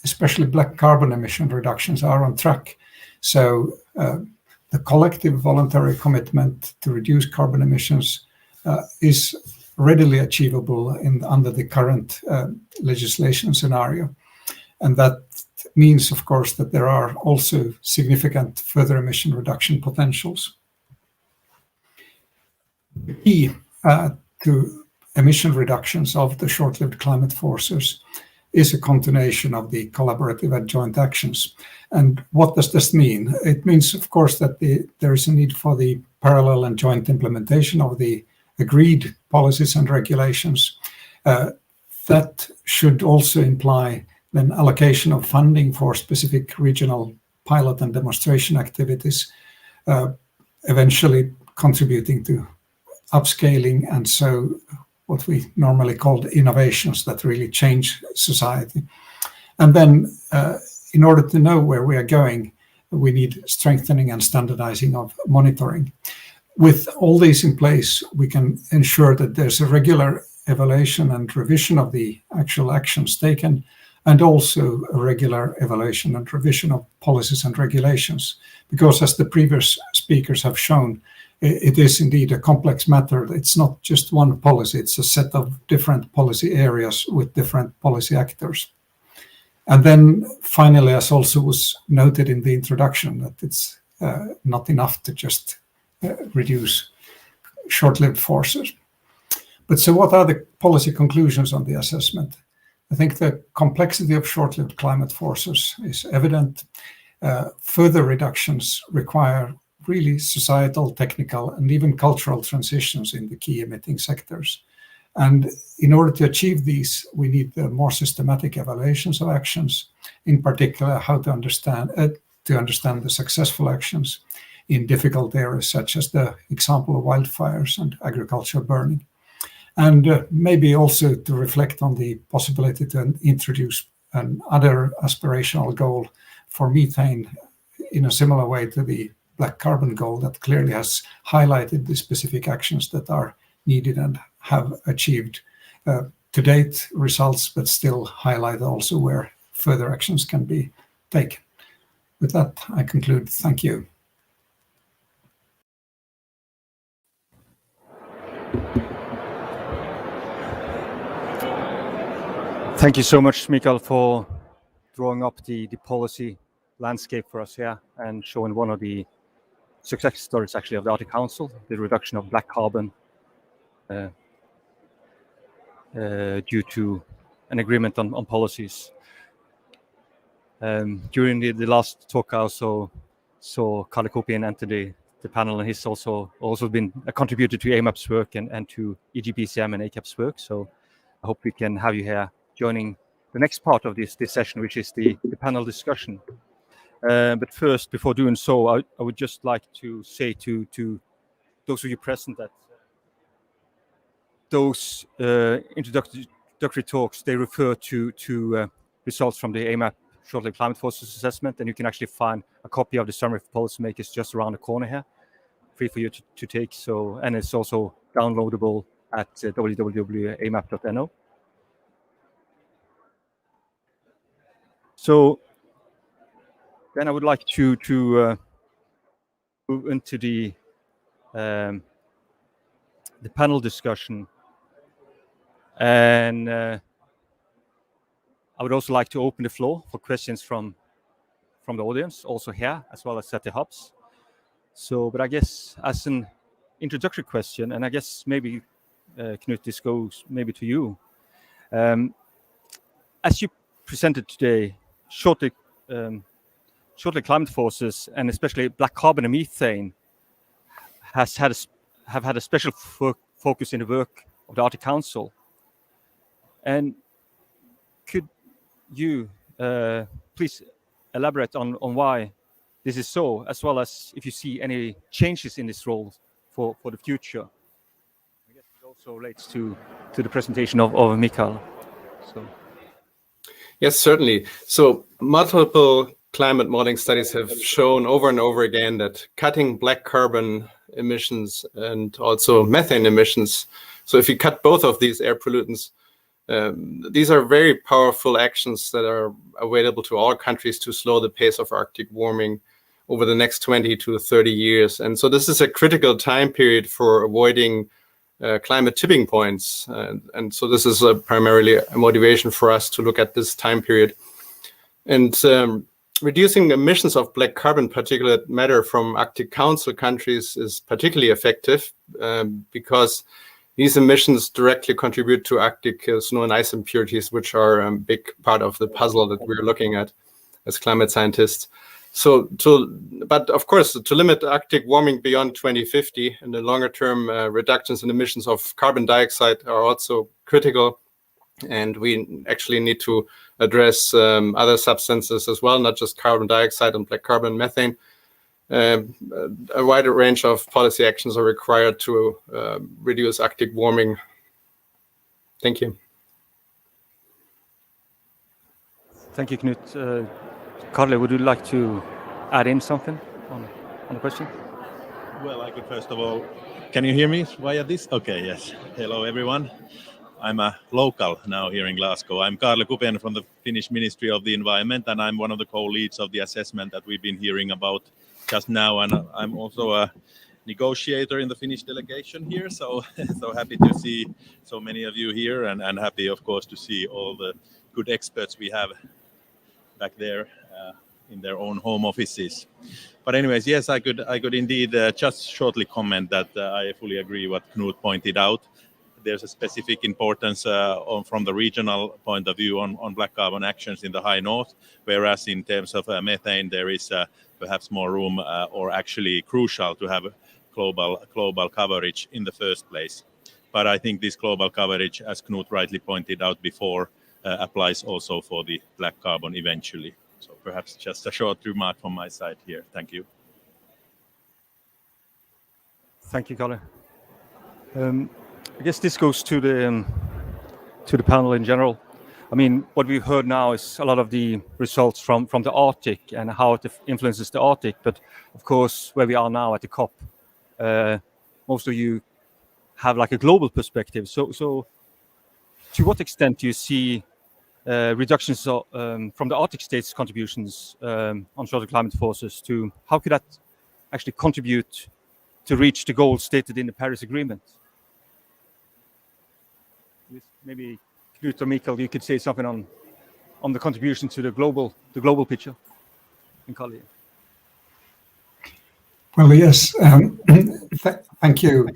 especially black carbon emission reductions are on track. So the collective voluntary commitment to reduce carbon emissions is readily achievable under the current legislation scenario. And that means, of course, that there are also significant further emission reduction potentials. The key to emission reductions of the short-lived climate forces is a continuation of the collaborative and joint actions. And what does this mean? It means, of course, that there is a need for the parallel and joint implementation of the agreed policies and regulations. That should also imply then allocation of funding for specific regional pilot and demonstration activities, eventually contributing to upscaling, and so what we normally call innovations that really change society. And then in order to know where we are going, we need strengthening and standardizing of monitoring. With all these in place, we can ensure that there's a regular evaluation and revision of the actual actions taken, and also a regular evaluation and revision of policies and regulations. Because as the previous speakers have shown, it is indeed a complex matter. It's not just one policy, it's a set of different policy areas with different policy actors. And then finally, as also was noted in the introduction, that it's not enough to just reduce short-lived forces. But so what are the policy conclusions on the assessment? I think the complexity of short-lived climate forces is evident. Further reductions require really societal, technical, and even cultural transitions in the key emitting sectors. And in order to achieve these, we need more systematic evaluations of actions, in particular how to understand the successful actions in difficult areas, such as the example of wildfires and agricultural burning. And maybe also to reflect on the possibility to introduce another aspirational goal for methane in a similar way to the black carbon goal that clearly has highlighted the specific actions that are needed and have achieved to date results, but still highlight also where further actions can be taken. With that, I conclude. Thank you. Thank you so much, Mikael, for drawing up the policy landscape for us here and showing one of the success stories actually of the Arctic Council, the reduction of black carbon due to an agreement on policies. During the last talk, I also saw Kalle Kopian enter the panel, and he's also been a contributor to AMAP's work and to EGBCM and ACAP's work. So I hope we can have you here joining the next part of this session, which is the panel discussion. But first, before doing so, I would just like to say to those of you present that those introductory talks, they refer to results from the AMAP short-lived climate forces assessment, and you can actually find a copy of the summary for policymakers just around the corner here, free for you to take. So, and it's also downloadable at www.amap.no. So then I would like to move into the panel discussion, and I would also like to open the floor for questions from the audience, also here as well as at the hubs. So, but I guess as an introductory question, and I guess maybe Knut, this goes maybe to you. As you presented today, short-lived climate forces, and especially black carbon and methane, have had a special focus in the work of the Arctic Council. And could you please elaborate on why this is so, as well as if you see any changes in this role for the future? I guess it also relates to the presentation of Mikael. So. Yes, certainly. So multiple climate modeling studies have shown over and over again that cutting black carbon emissions and also methane emissions, so if you cut both of these air pollutants, these are very powerful actions that are available to all countries to slow the pace of Arctic warming over the next 20 to 30 years. And so this is a critical time period for avoiding climate tipping points. And so this is primarily a motivation for us to look at this time period. And reducing emissions of black carbon particulate matter from Arctic Council countries is particularly effective because these emissions directly contribute to Arctic snow and ice impurities, which are a big part of the puzzle that we're looking at as climate scientists. So, but of course, to limit Arctic warming beyond 2050 and the longer-term reductions in emissions of carbon dioxide are also critical. And we actually need to address other substances as well, not just carbon dioxide and black carbon and methane. A wider range of policy actions are required to reduce Arctic warming. Thank you. Thank you, Knut. Karli, would you like to add in something on the question? Well, I could first of all, can you hear me via this? Okay, yes. Hello, everyone. I'm a local now here in Glasgow. I'm Karli Kupen from the Finnish Ministry of the Environment, and I'm one of the co-leads of the assessment that we've been hearing about just now. And I'm also a negotiator in the Finnish delegation here. So happy to see so many of you here, and happy, of course, to see all the good experts we have back there in their own home offices. But anyways, yes, I could indeed just shortly comment that I fully agree what Knut pointed out. There's a specific importance from the regional point of view on black carbon actions in the high north, whereas in terms of methane, there is perhaps more room or actually crucial to have global coverage in the first place. But I think this global coverage, as Knut rightly pointed out before, applies also for the black carbon eventually. So perhaps just a short remark from my side here. Thank you. Thank you, Karli. I guess this goes to the panel in general. I mean, what we've heard now is a lot of the results from the Arctic and how it influences the Arctic. But of course, where we are now at the COP, most of you have like a global perspective. So to what extent do you see reductions from the Arctic states' contributions on short-lived climate forces to how could that actually contribute to reach the goals stated in the Paris Agreement? Maybe Knut or Mikael, you could say something on the contribution to the global picture. And Karli. Well, yes. Thank you.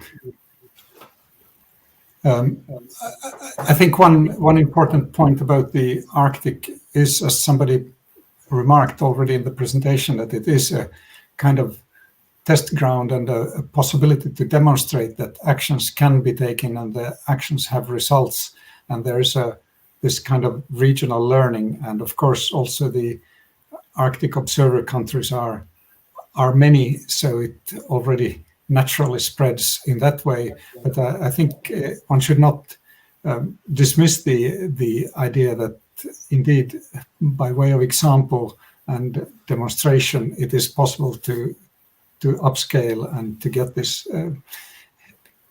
I think one important point about the Arctic is, as somebody remarked already in the presentation, that it is a kind of test ground and a possibility to demonstrate that actions can be taken and the actions have results. And there is this kind of regional learning, and of course also the Arctic observer countries are many, so it already naturally spreads in that way. But I think one should not dismiss the idea that indeed, by way of example and demonstration, it is possible to upscale and to get this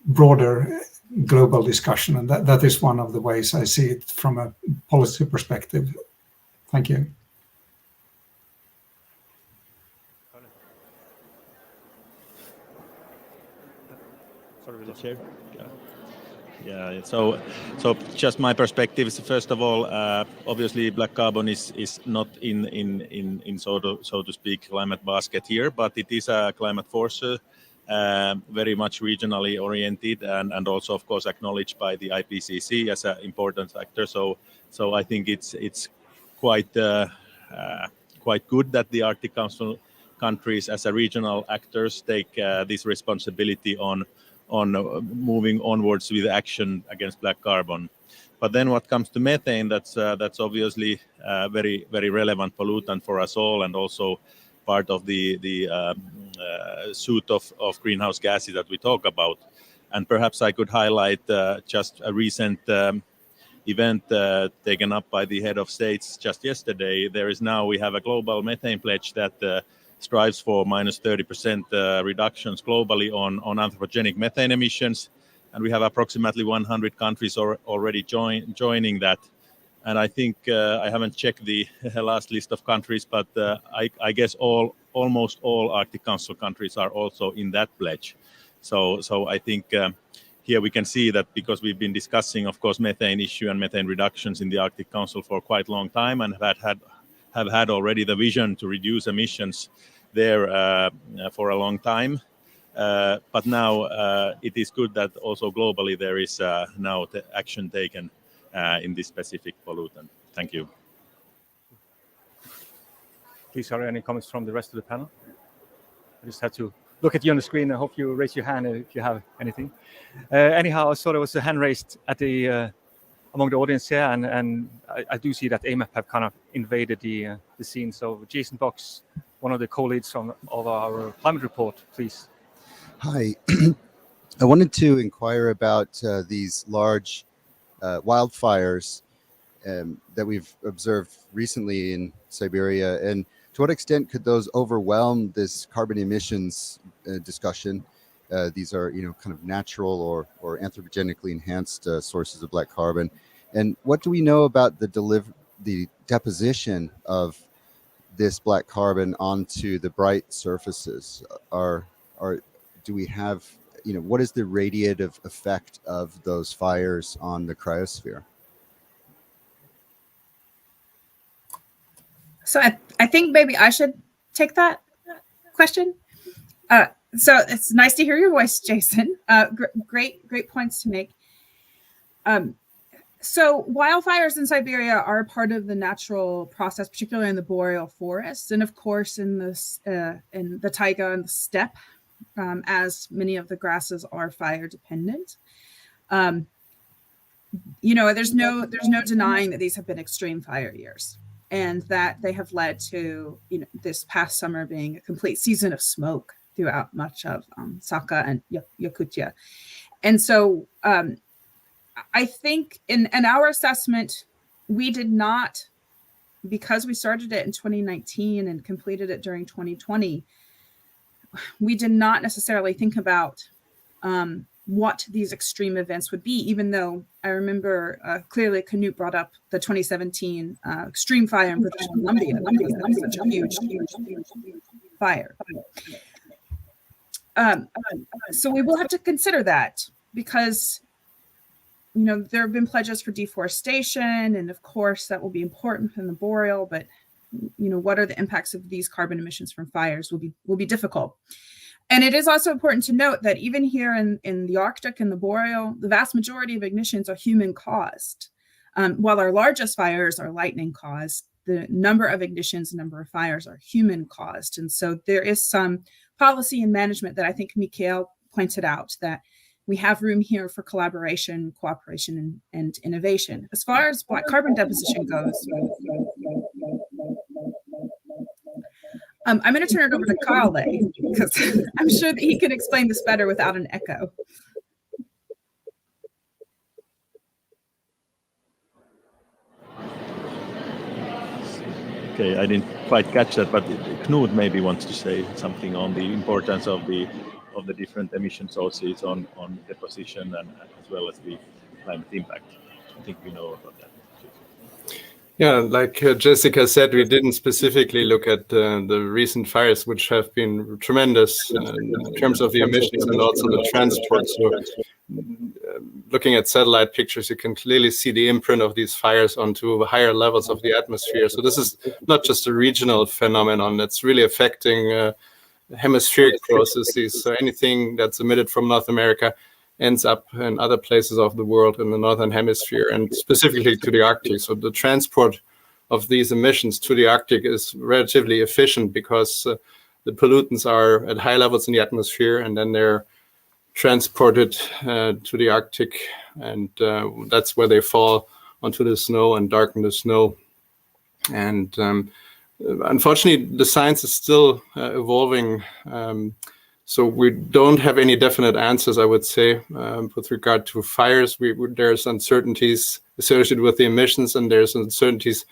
broader global discussion. And that is one of the ways I see it from a policy perspective. Thank you. Sorry, the chair. Yeah. So just my perspective is, first of all, obviously black carbon is not in so to speak climate basket here, but it is a climate forcer, very much regionally oriented, and also of course acknowledged by the IPCC as an important factor. So I think it's quite good that the Arctic Council countries as a regional actors take this responsibility on moving onwards with action against black carbon. But then what comes to methane, that's obviously a very, very relevant pollutant for us all, and also part of the suite of greenhouse gases that we talk about. And perhaps I could highlight just a recent event taken up by the head of states just yesterday. We have a global methane pledge that strives for minus 30% reductions globally on anthropogenic methane emissions. And we have approximately 100 countries already joining that. And I think I haven't checked the last list of countries, but I guess almost all Arctic Council countries are also in that pledge. So I think here we can see that, because we've been discussing, of course, methane issue and methane reductions in the Arctic Council for quite a long time, and have had already the vision to reduce emissions there for a long time. But now it is good that also globally there is now action taken in this specific pollutant. Thank you. Please, are there any comments from the rest of the panel? I just had to look at you on the screen. I hope you raise your hand if you have anything. Anyhow, I saw there was a hand raised at the among the audience here, and I do see that AMAP have kind of invaded the scene. So Jason Box, one of the co-leads of our climate report, please. Hi. I wanted to inquire about these large wildfires that we've observed recently in Siberia, and to what extent could those overwhelm this carbon emissions discussion? These are, kind of natural or anthropogenically enhanced sources of black carbon. And what do we know about the deposition of this black carbon onto the bright surfaces? Do we have, what is the radiative effect of those fires on the cryosphere? So I think maybe I should take that question. So it's nice to hear your voice, Jason. Great points to make. So wildfires in Siberia are a part of the natural process, particularly in the boreal forests, and of course in the taiga and the steppe, as many of the grasses are fire dependent. There's no denying that these have been extreme fire years, and that they have led to this past summer being a complete season of smoke throughout much of Sakha and Yakutia. And so I think in our assessment, we did not, because we started it in 2019 and completed it during 2020, we did not necessarily think about what these extreme events would be, even though I remember clearly Knut brought up the 2017 extreme fire in British Columbia. Such a huge fire. So we will have to consider that, because there have been pledges for deforestation, and of course that will be important in the boreal, but what are the impacts of these carbon emissions from fires will be difficult. And it is also important to note that even here in the Arctic and the boreal, the vast majority of ignitions are human caused. While our largest fires are lightning caused, the number of ignitions, number of fires are human caused. And so there is some policy and management that I think Mikael pointed out, that we have room here for collaboration, cooperation, and innovation. As far as black carbon deposition goes, I'm going to turn it over to Carl because I'm sure that he can explain this better without an echo. Okay, I didn't quite catch that, but Knut maybe wants to say something on the importance of the different emission sources on deposition and as well as the climate impact. I think we know about that. Yeah, like Jessica said, we didn't specifically look at the recent fires, which have been tremendous in terms of the emissions and also the transport. So looking at satellite pictures, you can clearly see the imprint of these fires onto higher levels of the atmosphere. So this is not just a regional phenomenon, it's really affecting hemispheric processes. So anything that's emitted from North America ends up in other places of the world in the northern hemisphere, and specifically to the Arctic. So the transport of these emissions to the Arctic is relatively efficient because the pollutants are at high levels in the atmosphere, and then they're transported to the Arctic, and that's where they fall onto the snow and darken the snow. And unfortunately, the science is still evolving. So we don't have any definite answers, I would say, with regard to fires. There's uncertainties associated with the emissions, and there's uncertainties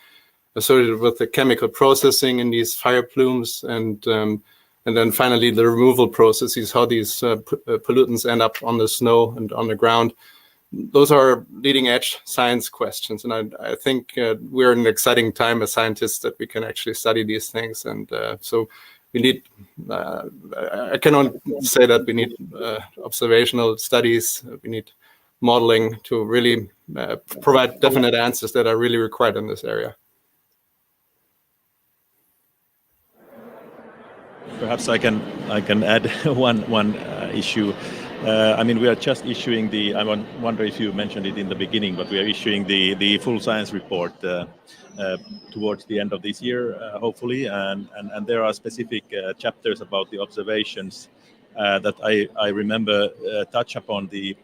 associated with the chemical processing in these fire plumes, and then finally the removal processes, how these pollutants end up on the snow and on the ground. Those are leading edge science questions, and I think we're in an exciting time as scientists that we can actually study these things, and so we need, I cannot say that we need observational studies, we need modeling to really provide definite answers that are really required in this area. Perhaps I can add one issue. I mean, we are just issuing I wonder if you mentioned it in the beginning, but we are issuing the full science report towards the end of this year, hopefully, and there are specific chapters about the observations that I remember touch upon the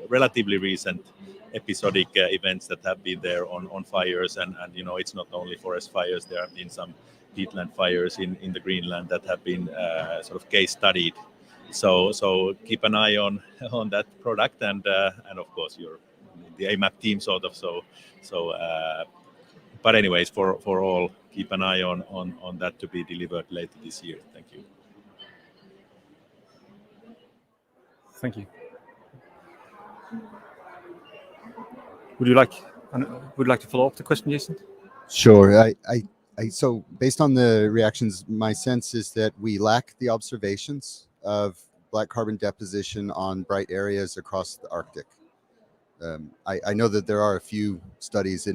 relatively recent episodic events that have been there on fires, and you know, it's not only forest fires. There have been some peatland fires in the Greenland that have been sort of case studied. So keep an eye on that product, and of course you're the AMAP team sort of. But anyways, for all, keep an eye on that to be delivered later this year. Thank you. Thank you. Would you like to follow up the question, Jason? Sure. So based on the reactions, my sense is that we lack the observations of black carbon deposition on bright areas across the Arctic. I know that there are a few studies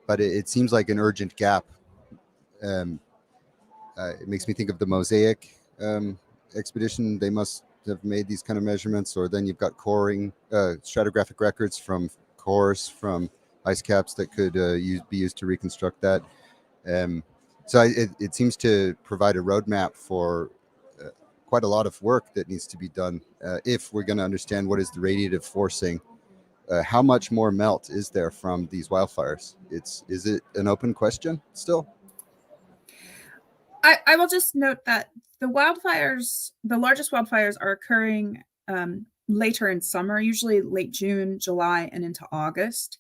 but it seems like an urgent gap. It makes me think of the Mosaic expedition. They must have made these kind of measurements, or then you've got coring, stratigraphic records from cores from ice caps that could be used to reconstruct that. So it seems to provide a roadmap for quite a lot of work that needs to be done if we're going to understand what is the radiative forcing. How much more melt is there from these wildfires? Is it an open question still? I will just note that the largest wildfires are occurring later in summer, usually late June, July, and into August.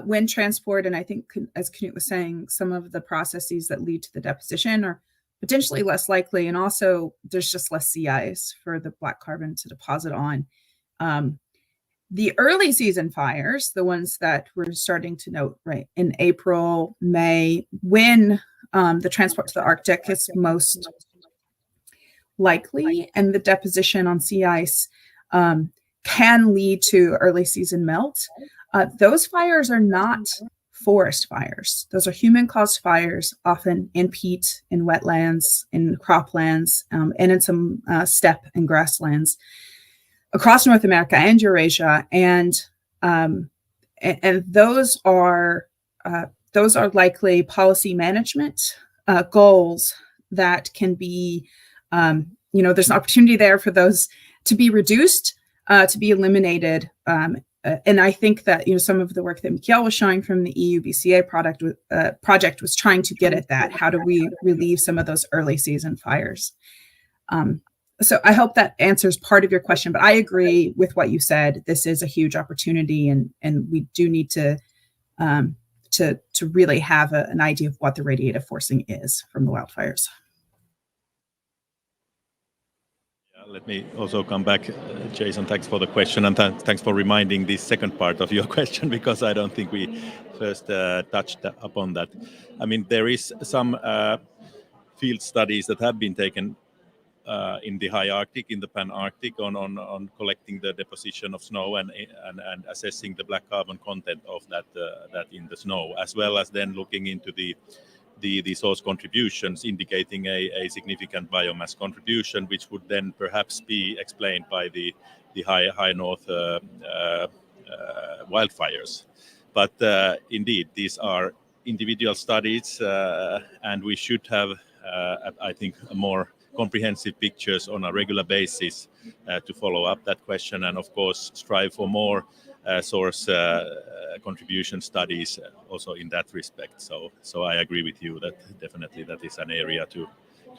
Wind transport, and I think, as Knut was saying, some of the processes that lead to the deposition are potentially less likely, and also there's just less sea ice for the black carbon to deposit on. The early season fires, the ones that we're starting to note right in April, May, when the transport to the Arctic is most likely, and the deposition on sea ice can lead to early season melt. Those fires are not forest fires. Those are human-caused fires, often in peat, in wetlands, in croplands, and in some steppe and grasslands across North America and Eurasia, and those are likely policy management goals that can be, there's an opportunity there for those to be reduced, to be eliminated and I think that some of the work that Mikael was showing from the EU BCA project was trying to get at that. How do we relieve some of those early season fires? So I hope that answers part of your question, but I agree with what you said. This is a huge opportunity, and we do need to really have an idea of what the radiative forcing is from the wildfires. Let me also come back, Jason. Thanks for the question, and thanks for reminding this second part of your question, because I don't think we first touched upon that. I mean, there is some field studies that have been taken in the high Arctic, in the Pan-Arctic, on collecting the deposition of snow and assessing the black carbon content of that in the snow, as well as then looking into the source contributions, indicating a significant biomass contribution, which would then perhaps be explained by the high north wildfires. But indeed, these are individual studies, and we should have, I think, a more comprehensive pictures on a regular basis to follow up that question, and of course strive for more source contribution studies also in that respect. So I agree with you that definitely that is an area to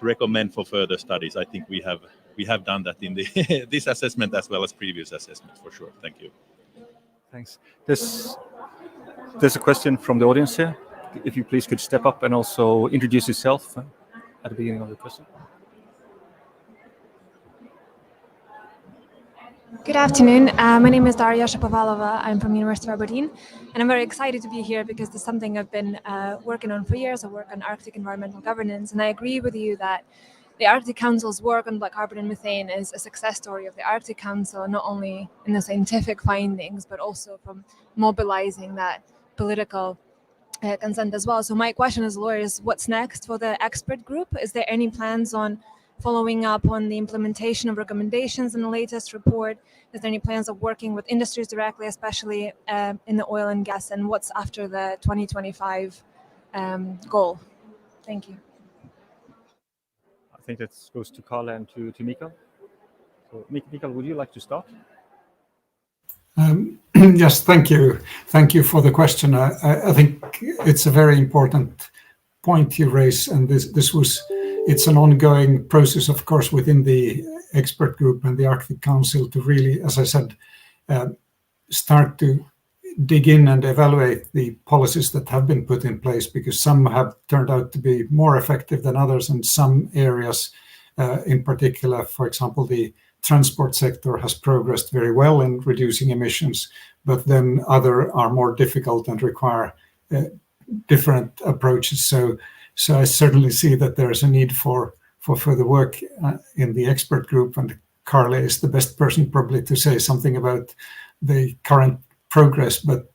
recommend for further studies. I think we have done that in the this assessment as well as previous assessments for sure. Thank you. Thanks. There's a question from the audience here. If you please could step up and also introduce yourself at the beginning of the question. Good afternoon. My name is Daria Shapovalova. I'm from University of Aberdeen, and I'm very excited to be here because this is something I've been working on for years. I work on Arctic environmental governance, and I agree with you that the Arctic Council's work on black carbon and methane is a success story of the Arctic Council, not only in the scientific findings, but also from mobilizing that political consent as well. So my question as a lawyer is, what's next for the expert group? Is there any plans on following up on the implementation of recommendations in the latest report? Is there any plans of working with industries directly, especially in the oil and gas, and what's after the 2025 goal? Thank you. I think that goes to Carla and to Mikael. So Mikael, would you like to start? Yes, thank you. Thank you for the question. I think it's a very important point you raise, and it's an ongoing process, of course, within the expert group and the Arctic Council to really, as I said, start to dig in and evaluate the policies that have been put in place, because some have turned out to be more effective than others, and some areas in particular, for example, the transport sector has progressed very well in reducing emissions, but then other are more difficult and require different approaches. So I certainly see that there is a need for further work in the expert group, and Carla is the best person probably to say something about the current progress, but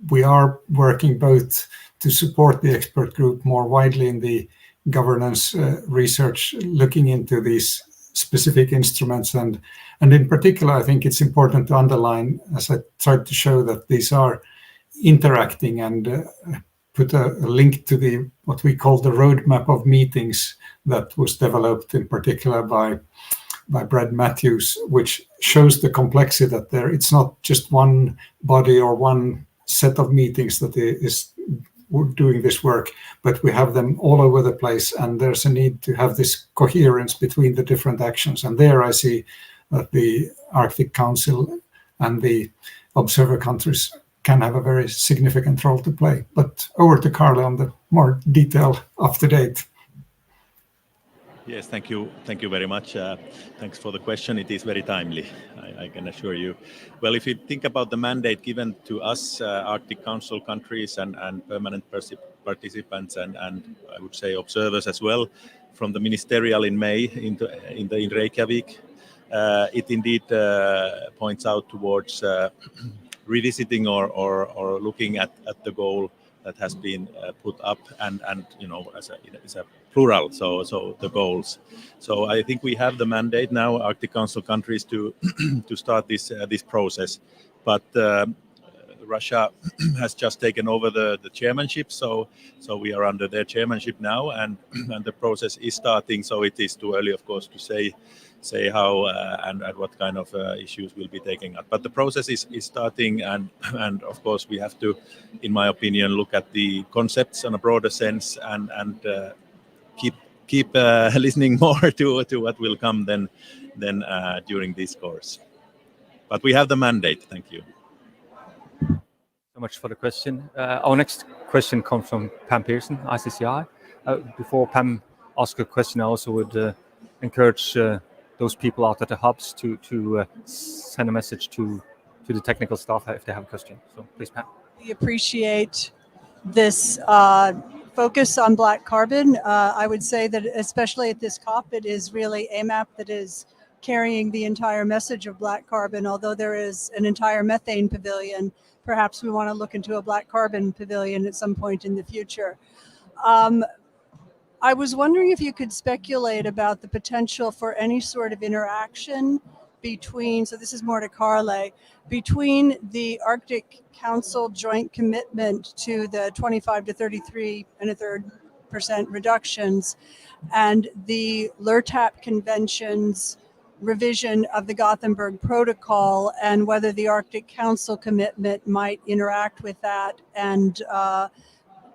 we are working both to support the expert group more widely in the governance research, looking into these specific instruments, and in particular, I think it's important to underline, as I tried to show, that these are interacting, and put a link to what we call the roadmap of meetings that was developed in particular by Brad Matthews, which shows the complexity that it's not just one body or one set of meetings that is doing this work, but we have them all over the place, and there's a need to have this coherence between the different actions. And there I see that the Arctic Council and the observer countries can have a very significant role to play. But over to Carla on the more detailed up-to-date. Yes, thank you very much. Thanks for the question. It is very timely, I can assure you. Well, if you think about the mandate given to us, Arctic Council countries and permanent participants, and I would say observers as well, from the ministerial in May in Reykjavik, it indeed points out towards revisiting or looking at the goal that has been put up, and as a plural, so the goals. So I think we have the mandate now, Arctic Council countries, to to start this process. But Russia has just taken over the chairmanship, so we are under their chairmanship now, and the process is starting. So it is too early, of course, to say how and what kind of issues will be taken up. But the process is starting, and of course we have to, in my opinion, look at the concepts in a broader sense and keep listening more to what will come then during this course. But we have the mandate. Thank you so much for the question. Our next question comes from Pam Pearson, ICCI. Before Pam asks a question, I also would encourage those people out at the hubs to send a message to the technical staff if they have a question. So please, Pam. We appreciate this focus on black carbon. I would say that especially at this COP, it is really AMAP that is carrying the entire message of black carbon. Although there is an entire methane pavilion, perhaps we want to look into a black carbon pavilion at some point in the future. I was wondering if you could speculate about the potential for any sort of interaction between, so this is more to Carle, between the Arctic Council joint commitment to the 25 to 33.33% reductions and the LRTAP Convention's revision of the Gothenburg Protocol, and whether the Arctic Council commitment might interact with that and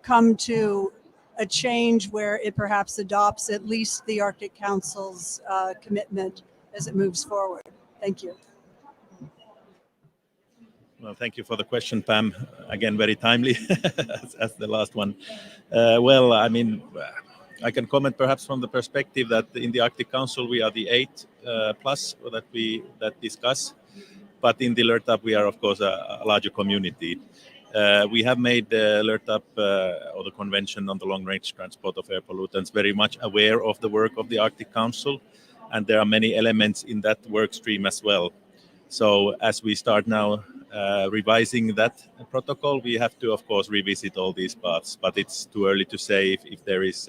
come to a change where it perhaps adopts at least the Arctic Council's commitment as it moves forward. Thank you. Well, thank you for the question, Pam. Again, very timely as the last one. Well, I mean, I can comment perhaps from the perspective that in the Arctic Council we are the 8 plus that discuss, but in the LRTAP we are of course a larger community. We have made the LRTAP or the Convention on the Long-Range Transport of Air Pollutants very much aware of the work of the Arctic Council, and there are many elements in that work stream as well. So as we start now revising that protocol, we have to of course revisit all these parts, but it's too early to say if there is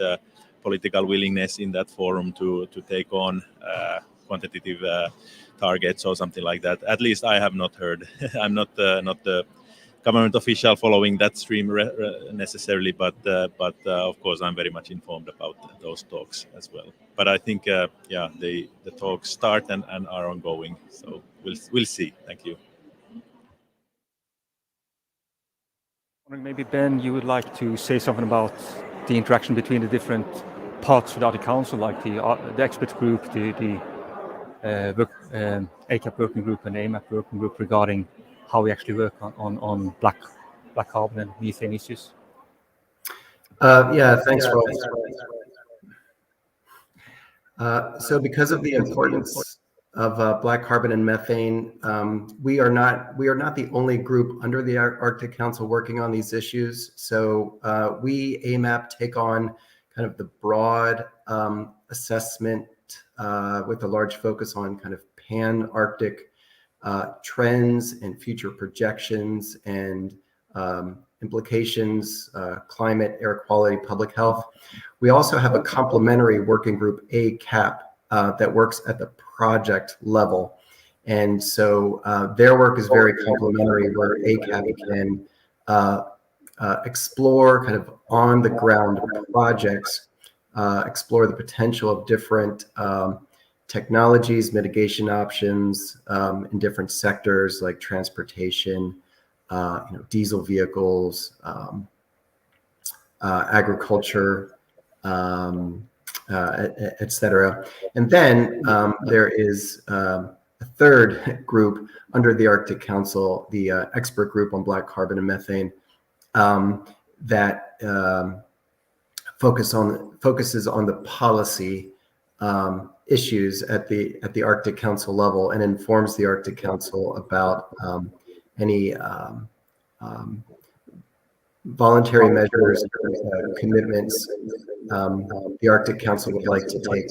political willingness in that forum to take on quantitative targets or something like that. At least I have not heard. I'm not the government official following that stream necessarily, but of course I'm very much informed about those talks as well. But I think the talks start and are ongoing, so we'll see. Thank you. Maybe Ben, you would like to say something about the interaction between the different parts of the Arctic Council, like the expert group, the ACAP working group and the AMAP working group, regarding how we actually work on black carbon and methane issues? Yeah, thanks, Rolf. So because of the importance of black carbon and methane, we are not the only group under the Arctic Council working on these issues. So we, AMAP, take on kind of the broad assessment with a large focus on kind of pan-Arctic trends and future projections and implications, climate, air quality, public health. We also have a complementary working group, ACAP, that works at the project level. And so their work is very complementary, where ACAP can explore kind of on the ground projects, explore the potential of different technologies, mitigation options in different sectors like transportation, diesel vehicles, agriculture, et cetera. And then there is a third group under the Arctic Council, the expert group on black carbon and methane, that focuses on the policy issues at the Arctic Council level and informs the Arctic Council about any voluntary measures, commitments the Arctic Council would like to take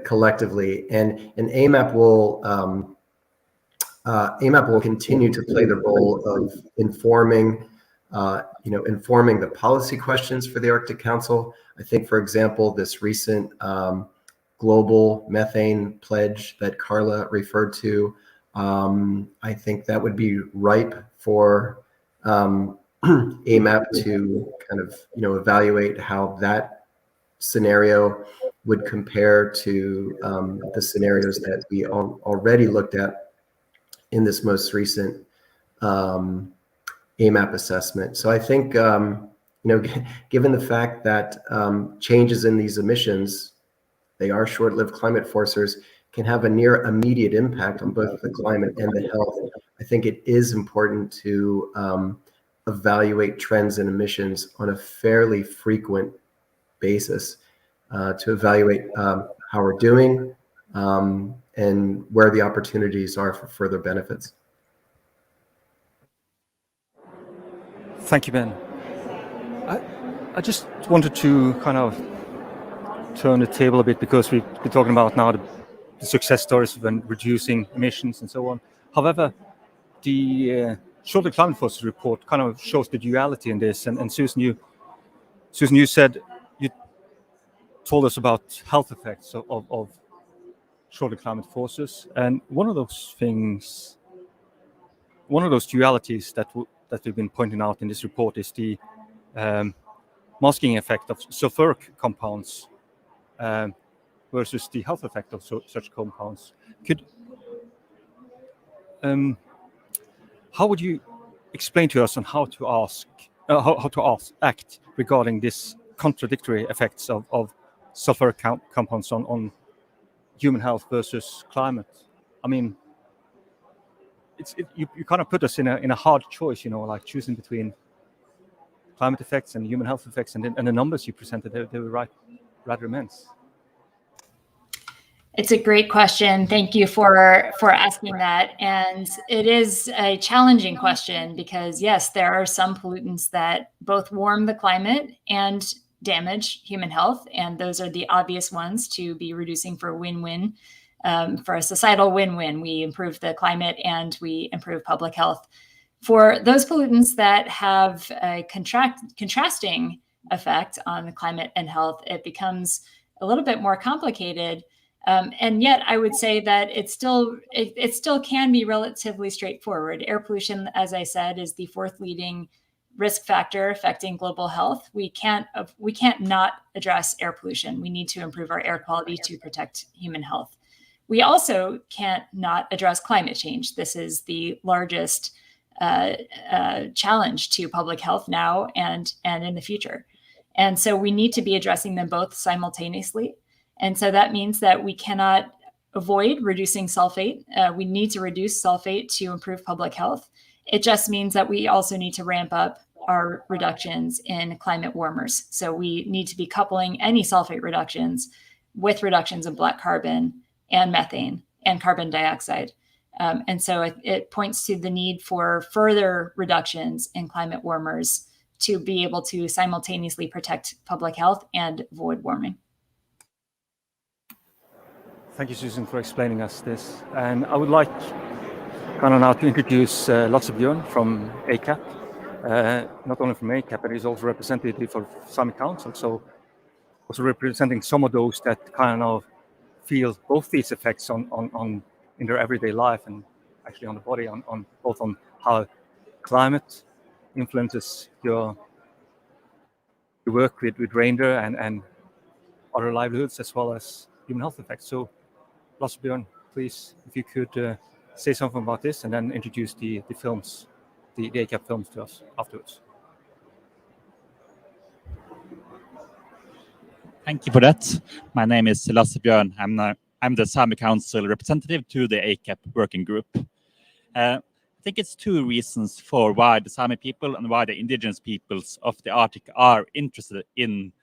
collectively, and AMAP will continue to play the role of informing the policy questions for the Arctic Council. I think, for example, this recent global methane pledge that Carla referred to I think that would be ripe for AMAP to kind of, evaluate how that scenario would compare to the scenarios that we already looked at in this most recent AMAP assessment. So I think, given the fact that changes in these emissions, they are short-lived climate forcers, can have a near immediate impact on both the climate and the health. I think it is important to evaluate trends in emissions on a fairly frequent basis to evaluate how we're doing and where the opportunities are for further benefits. Thank you, Ben. I just wanted to kind of turn the table a bit, because we've been talking about now the success stories when reducing emissions and so on. However, the short-lived climate forces report kind of shows the duality in this. And Susan, you said, you told us about health effects of short-lived climate forces, and one of those dualities that we've been pointing out in this report is the masking effect of sulfuric compounds versus the health effect of such compounds. How would you explain to us on how to act regarding this contradictory effects of sulfuric compounds on human health versus climate? I mean, you kind of put us in a hard choice, like choosing between climate effects and human health effects, and the numbers you presented, they were rather immense. It's a great question. Thank you for asking that. And it is a challenging question because, yes, there are some pollutants that both warm the climate and damage human health. And those are the obvious ones to be reducing for a win-win, for a societal win-win. We improve the climate and we improve public health. For those pollutants that have a contrasting effect on the climate and health, it becomes a little bit more complicated. And yet I would say that it still can be relatively straightforward. Air pollution, as I said, is the fourth leading risk factor affecting global health. We can't not address air pollution. We need to improve our air quality to protect human health. We also can't not address climate change. This is the largest challenge to public health now and in the future. And so we need to be addressing them both simultaneously. And so that means that we cannot avoid reducing sulfate. We need to reduce sulfate to improve public health. It just means that we also need to ramp up our reductions in climate warmers. So we need to be coupling any sulfate reductions with reductions in black carbon and methane and carbon dioxide. And so it points to the need for further reductions in climate warmers to be able to simultaneously protect public health and avoid warming. Thank you, Susan, for explaining us this. And I would like kind of now to introduce Lasse Björn from ACAP. Not only from ACAP, but he's also representative of Sami Council, so also representing some of those that kind of feel both these effects on in their everyday life and actually on the body, on both on how climate influences your work with reindeer and other livelihoods, as well as human health effects. So Lasse Björn, please, if you could say something about this and then introduce the films, the ACAP films to us afterwards. Thank you for that. My name is Lasse Björn. I'm the Sami Council representative to the ACAP working group. I think it's two reasons for why the Sami people and why the indigenous peoples of the Arctic are interested in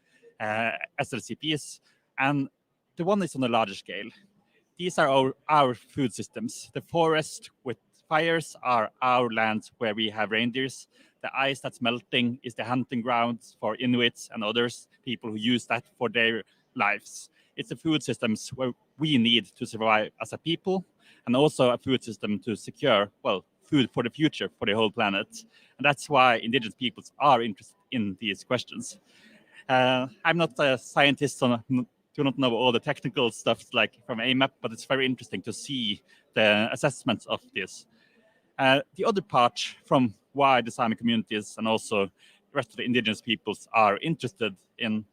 SLCPs. And the one is on a larger scale. These are our food systems. The forest with fires are our lands where we have reindeers. The ice that's melting is the hunting grounds for Inuits and others, people who use that for their lives. It's the food systems where we need to survive as a people, and also a food system to secure, food for the future for the whole planet. And that's why indigenous peoples are interested in these questions. I'm not a scientist do not know all the technical stuff like from AMAP, but it's very interesting to see the assessments of this. The other part from why the Sami communities and also the rest of the indigenous peoples are interested in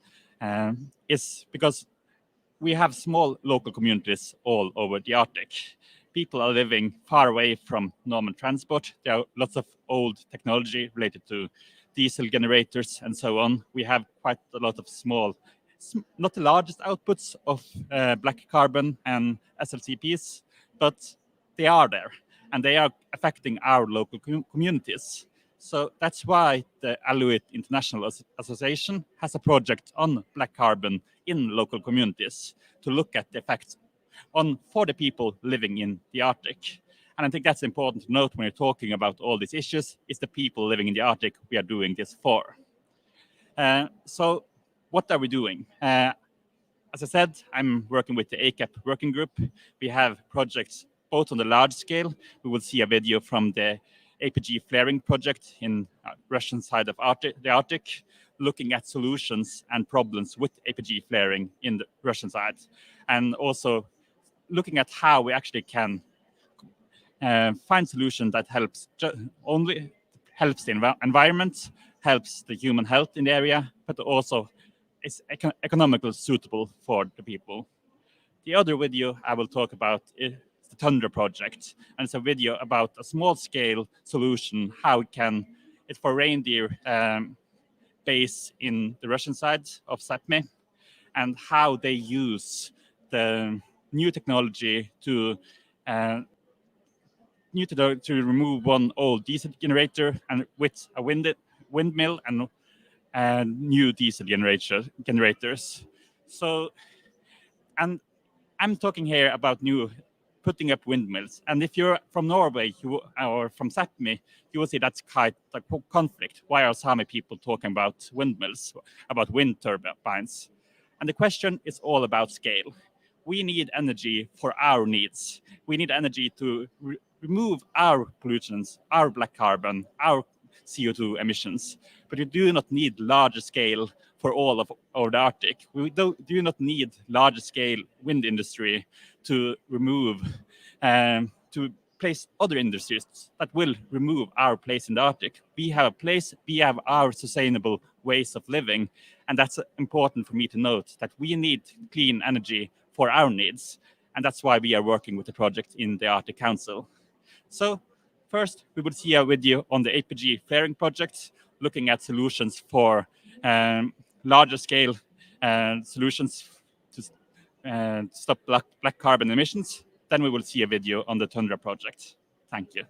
is because we have small local communities all over the Arctic. People are living far away from normal transport. There are lots of old technology related to diesel generators and so on. We have quite a lot of small, not the largest outputs of black carbon and SLCPs, but they are there and they are affecting our local communities. So that's why the Aluit International Association has a project on black carbon in local communities to look at the effects for the people living in the Arctic. And I think that's important to note when you're talking about all these issues, is the people living in the Arctic we are doing this for. So what are we doing? As I said, I'm working with the ACAP working group. We have projects both on the large scale. We will see a video from the APG flaring project in Russian side of the Arctic, looking at solutions and problems with APG flaring in the Russian side, and also looking at how we actually can find solutions that only helps the environment, helps the human health in the area, but also is economically suitable for the people. The other video I will talk about is the Tundra project, and it's a video about a small-scale solution, how it's for reindeer base in the Russian side of Sapmi, and how they use the new technology to remove one old diesel generator and with a windmill and new diesel generators. So, and I'm talking here about putting up windmills. And if you're from Norway or from Sápmi, you will see that's quite a conflict. Why are Sami people talking about windmills, about wind turbines? And the question is all about scale. We need energy for our needs. We need energy to remove our pollutants, our black carbon, our CO2 emissions. But we do not need larger scale for all of the Arctic. We do not need large scale wind industry to remove, to place other industries that will remove our place in the Arctic. We have a place, we have our sustainable ways of living, and that's important for me to note, that we need clean energy for our needs, and that's why we are working with the project in the Arctic Council. So first, we will see a video on the APG flaring project, looking at solutions for larger scale solutions to stop black carbon emissions. Then we will see a video on the Tundra project. Thank you.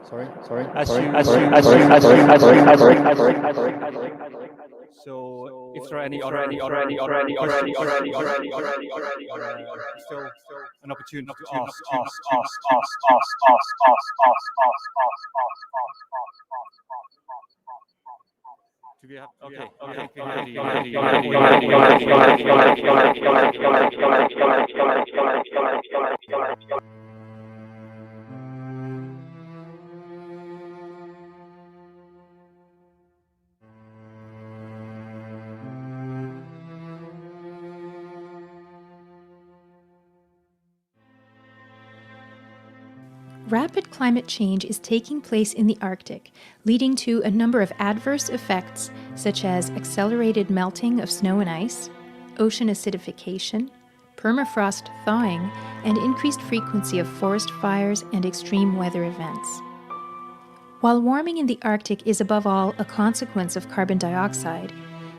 So if there are any other questions, still an opportunity to ask. Do we have? Rapid climate change is taking place in the Arctic, leading to a number of adverse effects such as accelerated melting of snow and ice, ocean acidification, permafrost thawing, and increased frequency of forest fires and extreme weather events. While warming in the Arctic is above all a consequence of carbon dioxide,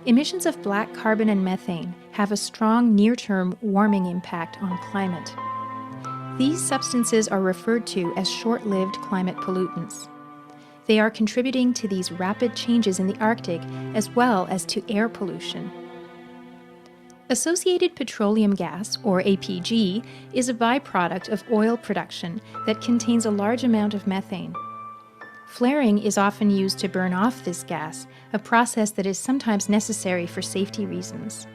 emissions of black carbon and methane have a strong near-term warming impact on climate. These substances are referred to as short-lived climate pollutants. They are contributing to these rapid changes in the Arctic as well as to air pollution. Associated petroleum gas, or APG, is a byproduct of oil production that contains a large amount of methane. Flaring is often used to burn off this gas, a process that is sometimes necessary for safety reasons.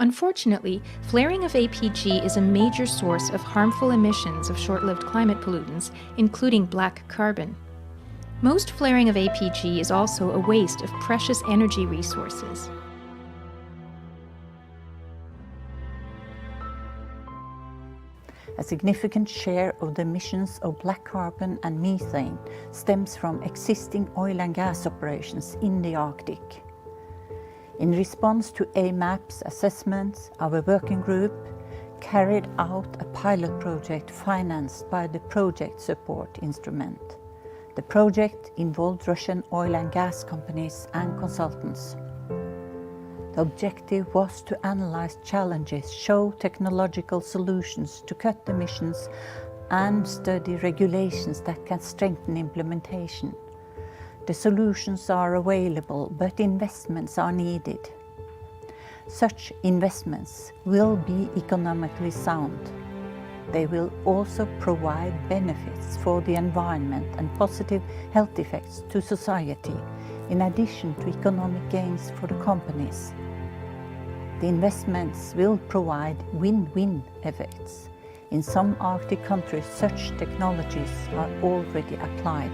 Unfortunately, flaring of APG is a major source of harmful emissions of short-lived climate pollutants, including black carbon. Most flaring of APG is also a waste of precious energy resources. A significant share of the emissions of black carbon and methane stems from existing oil and gas operations in the Arctic. In response to AMAP's assessments, our working group carried out a pilot project financed by the Project Support Instrument. The project involved Russian oil and gas companies and consultants. The objective was to analyze challenges, show technological solutions to cut emissions, and study regulations that can strengthen implementation. The solutions are available, but investments are needed. Such investments will be economically sound. They will also provide benefits for the environment and positive health effects to society, in addition to economic gains for the companies. The investments will provide win-win effects. In some Arctic countries, such technologies are already applied.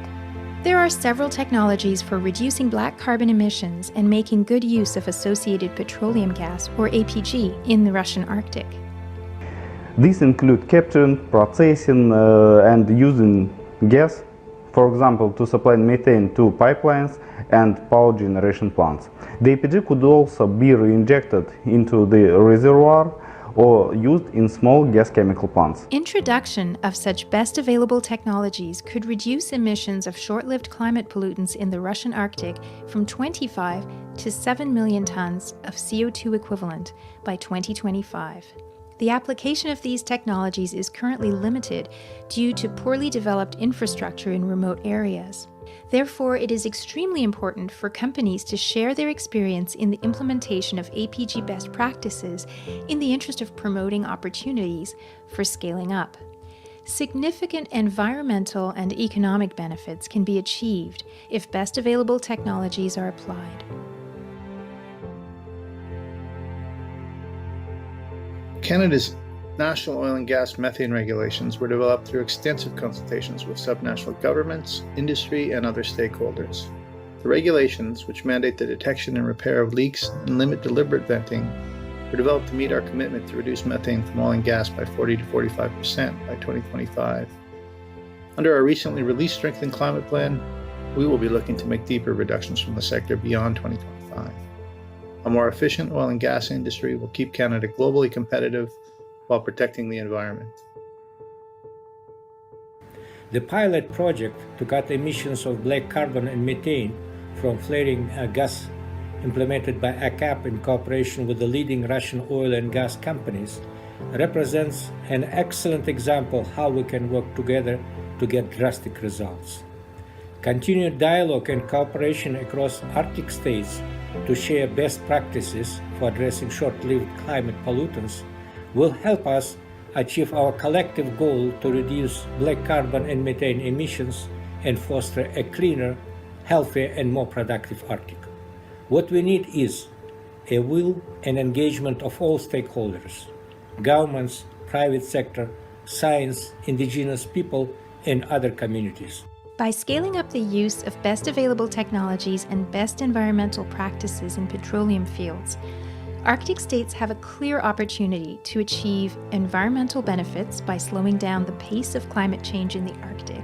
There are several technologies for reducing black carbon emissions and making good use of associated petroleum gas, or APG, in the Russian Arctic. These include capturing, processing, and using gas, for example, to supply methane to pipelines and power generation plants. The APG could also be reinjected into the reservoir or used in small gas chemical plants. Introduction of such best available technologies could reduce emissions of short-lived climate pollutants in the Russian Arctic from 25 to 7 million tons of CO2 equivalent by 2025. The application of these technologies is currently limited due to poorly developed infrastructure in remote areas. Therefore, it is extremely important for companies to share their experience in the implementation of APG best practices in the interest of promoting opportunities for scaling up. Significant environmental and economic benefits can be achieved if best available technologies are applied. Canada's national oil and gas methane regulations were developed through extensive consultations with subnational governments, industry, and other stakeholders. The regulations, which mandate the detection and repair of leaks and limit deliberate venting, were developed to meet our commitment to reduce methane from oil and gas by 40 to 45% by 2025. Under our recently released Strengthened Climate Plan, we will be looking to make deeper reductions from the sector beyond 2025. A more efficient oil and gas industry will keep Canada globally competitive while protecting the environment. The pilot project to cut emissions of black carbon and methane from flaring gas, implemented by ACAP in cooperation with the leading Russian oil and gas companies, represents an excellent example how we can work together to get drastic results. Continued dialogue and cooperation across Arctic states to share best practices for addressing short-lived climate pollutants will help us achieve our collective goal to reduce black carbon and methane emissions and foster a cleaner, healthier, and more productive Arctic. What we need is a will and engagement of all stakeholders, governments, private sector, science, indigenous people, and other communities. By scaling up the use of best available technologies and best environmental practices in petroleum fields, Arctic states have a clear opportunity to achieve environmental benefits by slowing down the pace of climate change in the Arctic,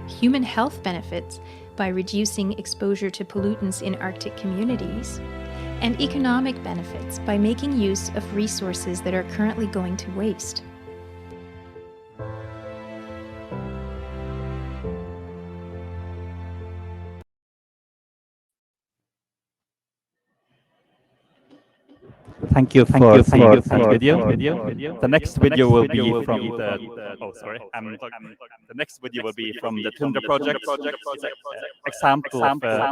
human health benefits by reducing exposure to pollutants in Arctic communities, and economic benefits by making use of resources that are currently going to waste. Thank you for seeing this video. The next video will be from the next video will be from the Tundra project. It's an example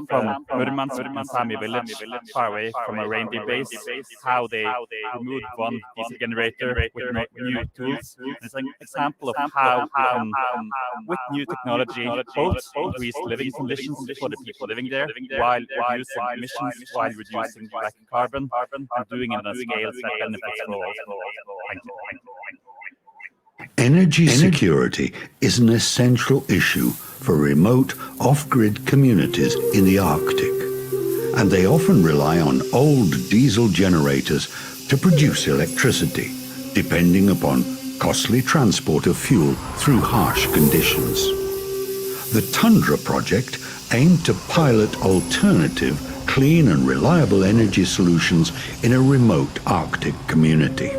from Murmansk and Sami village, far away from a reindeer base, how they removed one diesel generator with new tools. It's an example of how we can, with new technology, both increase living conditions for the people living there, while reducing emissions, while reducing black carbon, and doing it on a scale that benefits for all. Thank you. Energy security is an essential issue for remote, off-grid communities in the Arctic, and they often rely on old diesel generators to produce electricity, depending upon costly transport of fuel through harsh conditions. The Tundra project aimed to pilot alternative, clean and reliable energy solutions in a remote Arctic community.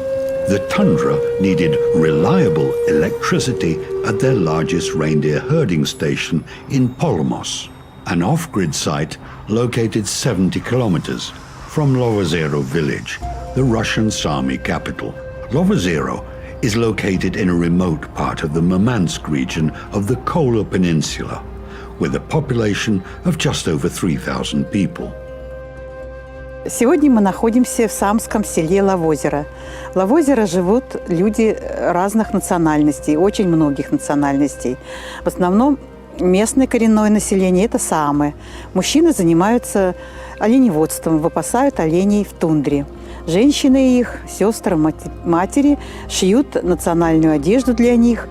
The Tundra needed reliable electricity at their largest reindeer herding station in Polomos, an off-grid site located 70 kilometers from Lovozero village, the Russian Sami capital. Lovozero is located in a remote part of the Murmansk region of the Kola Peninsula, with a population of just over 3,000 people. Сегодня мы находимся в самском селе Ловозеро. В Ловозеро живут люди разных национальностей, очень многих национальностей. В основном местное коренное население – это самы. Мужчины занимаются оленеводством, выпасают оленей в тундре. Женщины и их, сестры, матери шьют национальную одежду для них,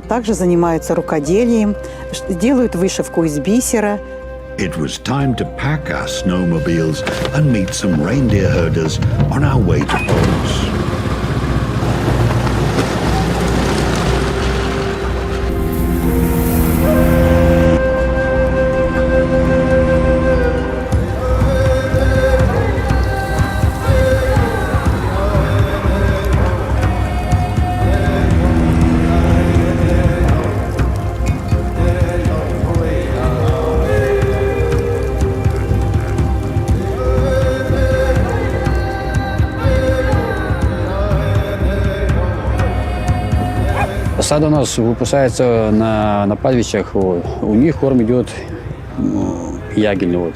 также занимаются рукоделием, делают вышивку из бисера. It was time to pack our snowmobiles and meet some reindeer herders on our way to Polomos. Стад у нас выпускается на пастбищах, у них корм идет ягельный.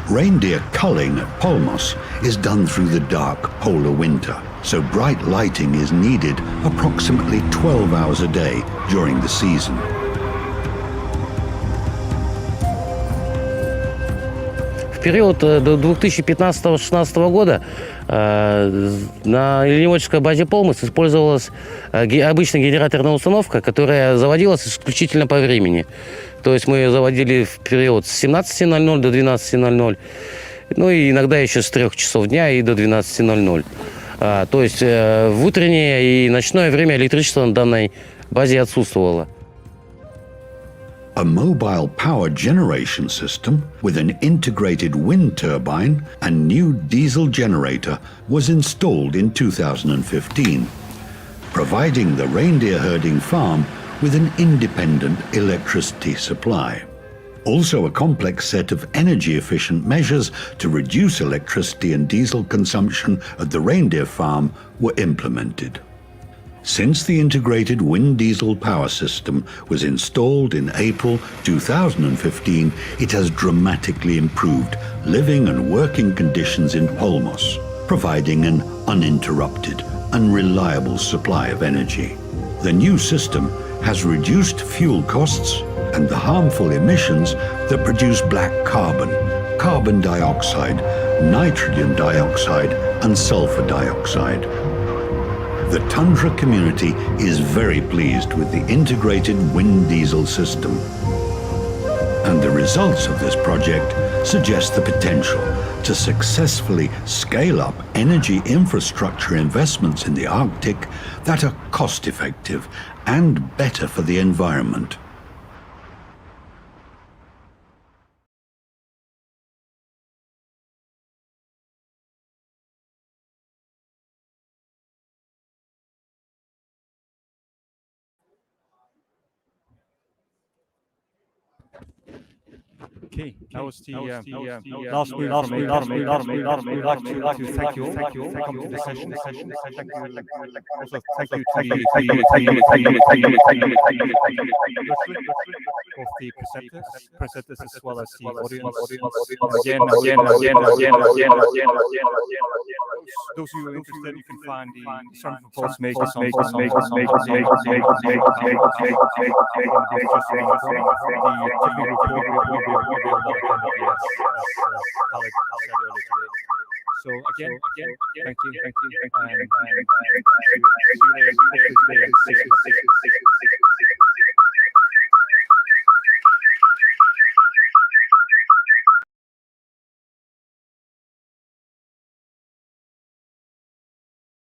Reindeer culling at Polomos is done through the dark polar winter, so bright lighting is needed approximately 12 hours a day during the season. В период до 2015-2016 года на оленеводческой базе Полмыс использовалась обычная генераторная установка, которая заводилась исключительно по времени. То есть мы ее заводили в период с 17:00 до 12:00, ну и иногда еще с 3 часов дня и до 12:00. То есть в утреннее и ночное время электричество на данной базе отсутствовало. A mobile power generation system with an integrated wind turbine and new diesel generator was installed in 2015, providing the reindeer herding farm with an independent electricity supply. Also, a complex set of energy-efficient measures to reduce electricity and diesel consumption at the reindeer farm were implemented. Since the integrated wind diesel power system was installed in April 2015, it has dramatically improved living and working conditions in Polmos, providing an uninterrupted and reliable supply of energy. The new system has reduced fuel costs and the harmful emissions that produce black carbon, carbon dioxide, nitrogen dioxide, and sulfur dioxide. The Tundra community is very pleased with the integrated wind diesel system. And the results of this project suggest the potential to successfully scale up energy infrastructure investments in the Arctic that are cost-effective and better for the environment. Okay, that was the last word from me. We'd like to thank you all for coming to the session. Thank you. Also, thank you to the presenters as well as the audience. Again. Those who are interested, you can find the some proposed makers on So again, thank you, and see you later.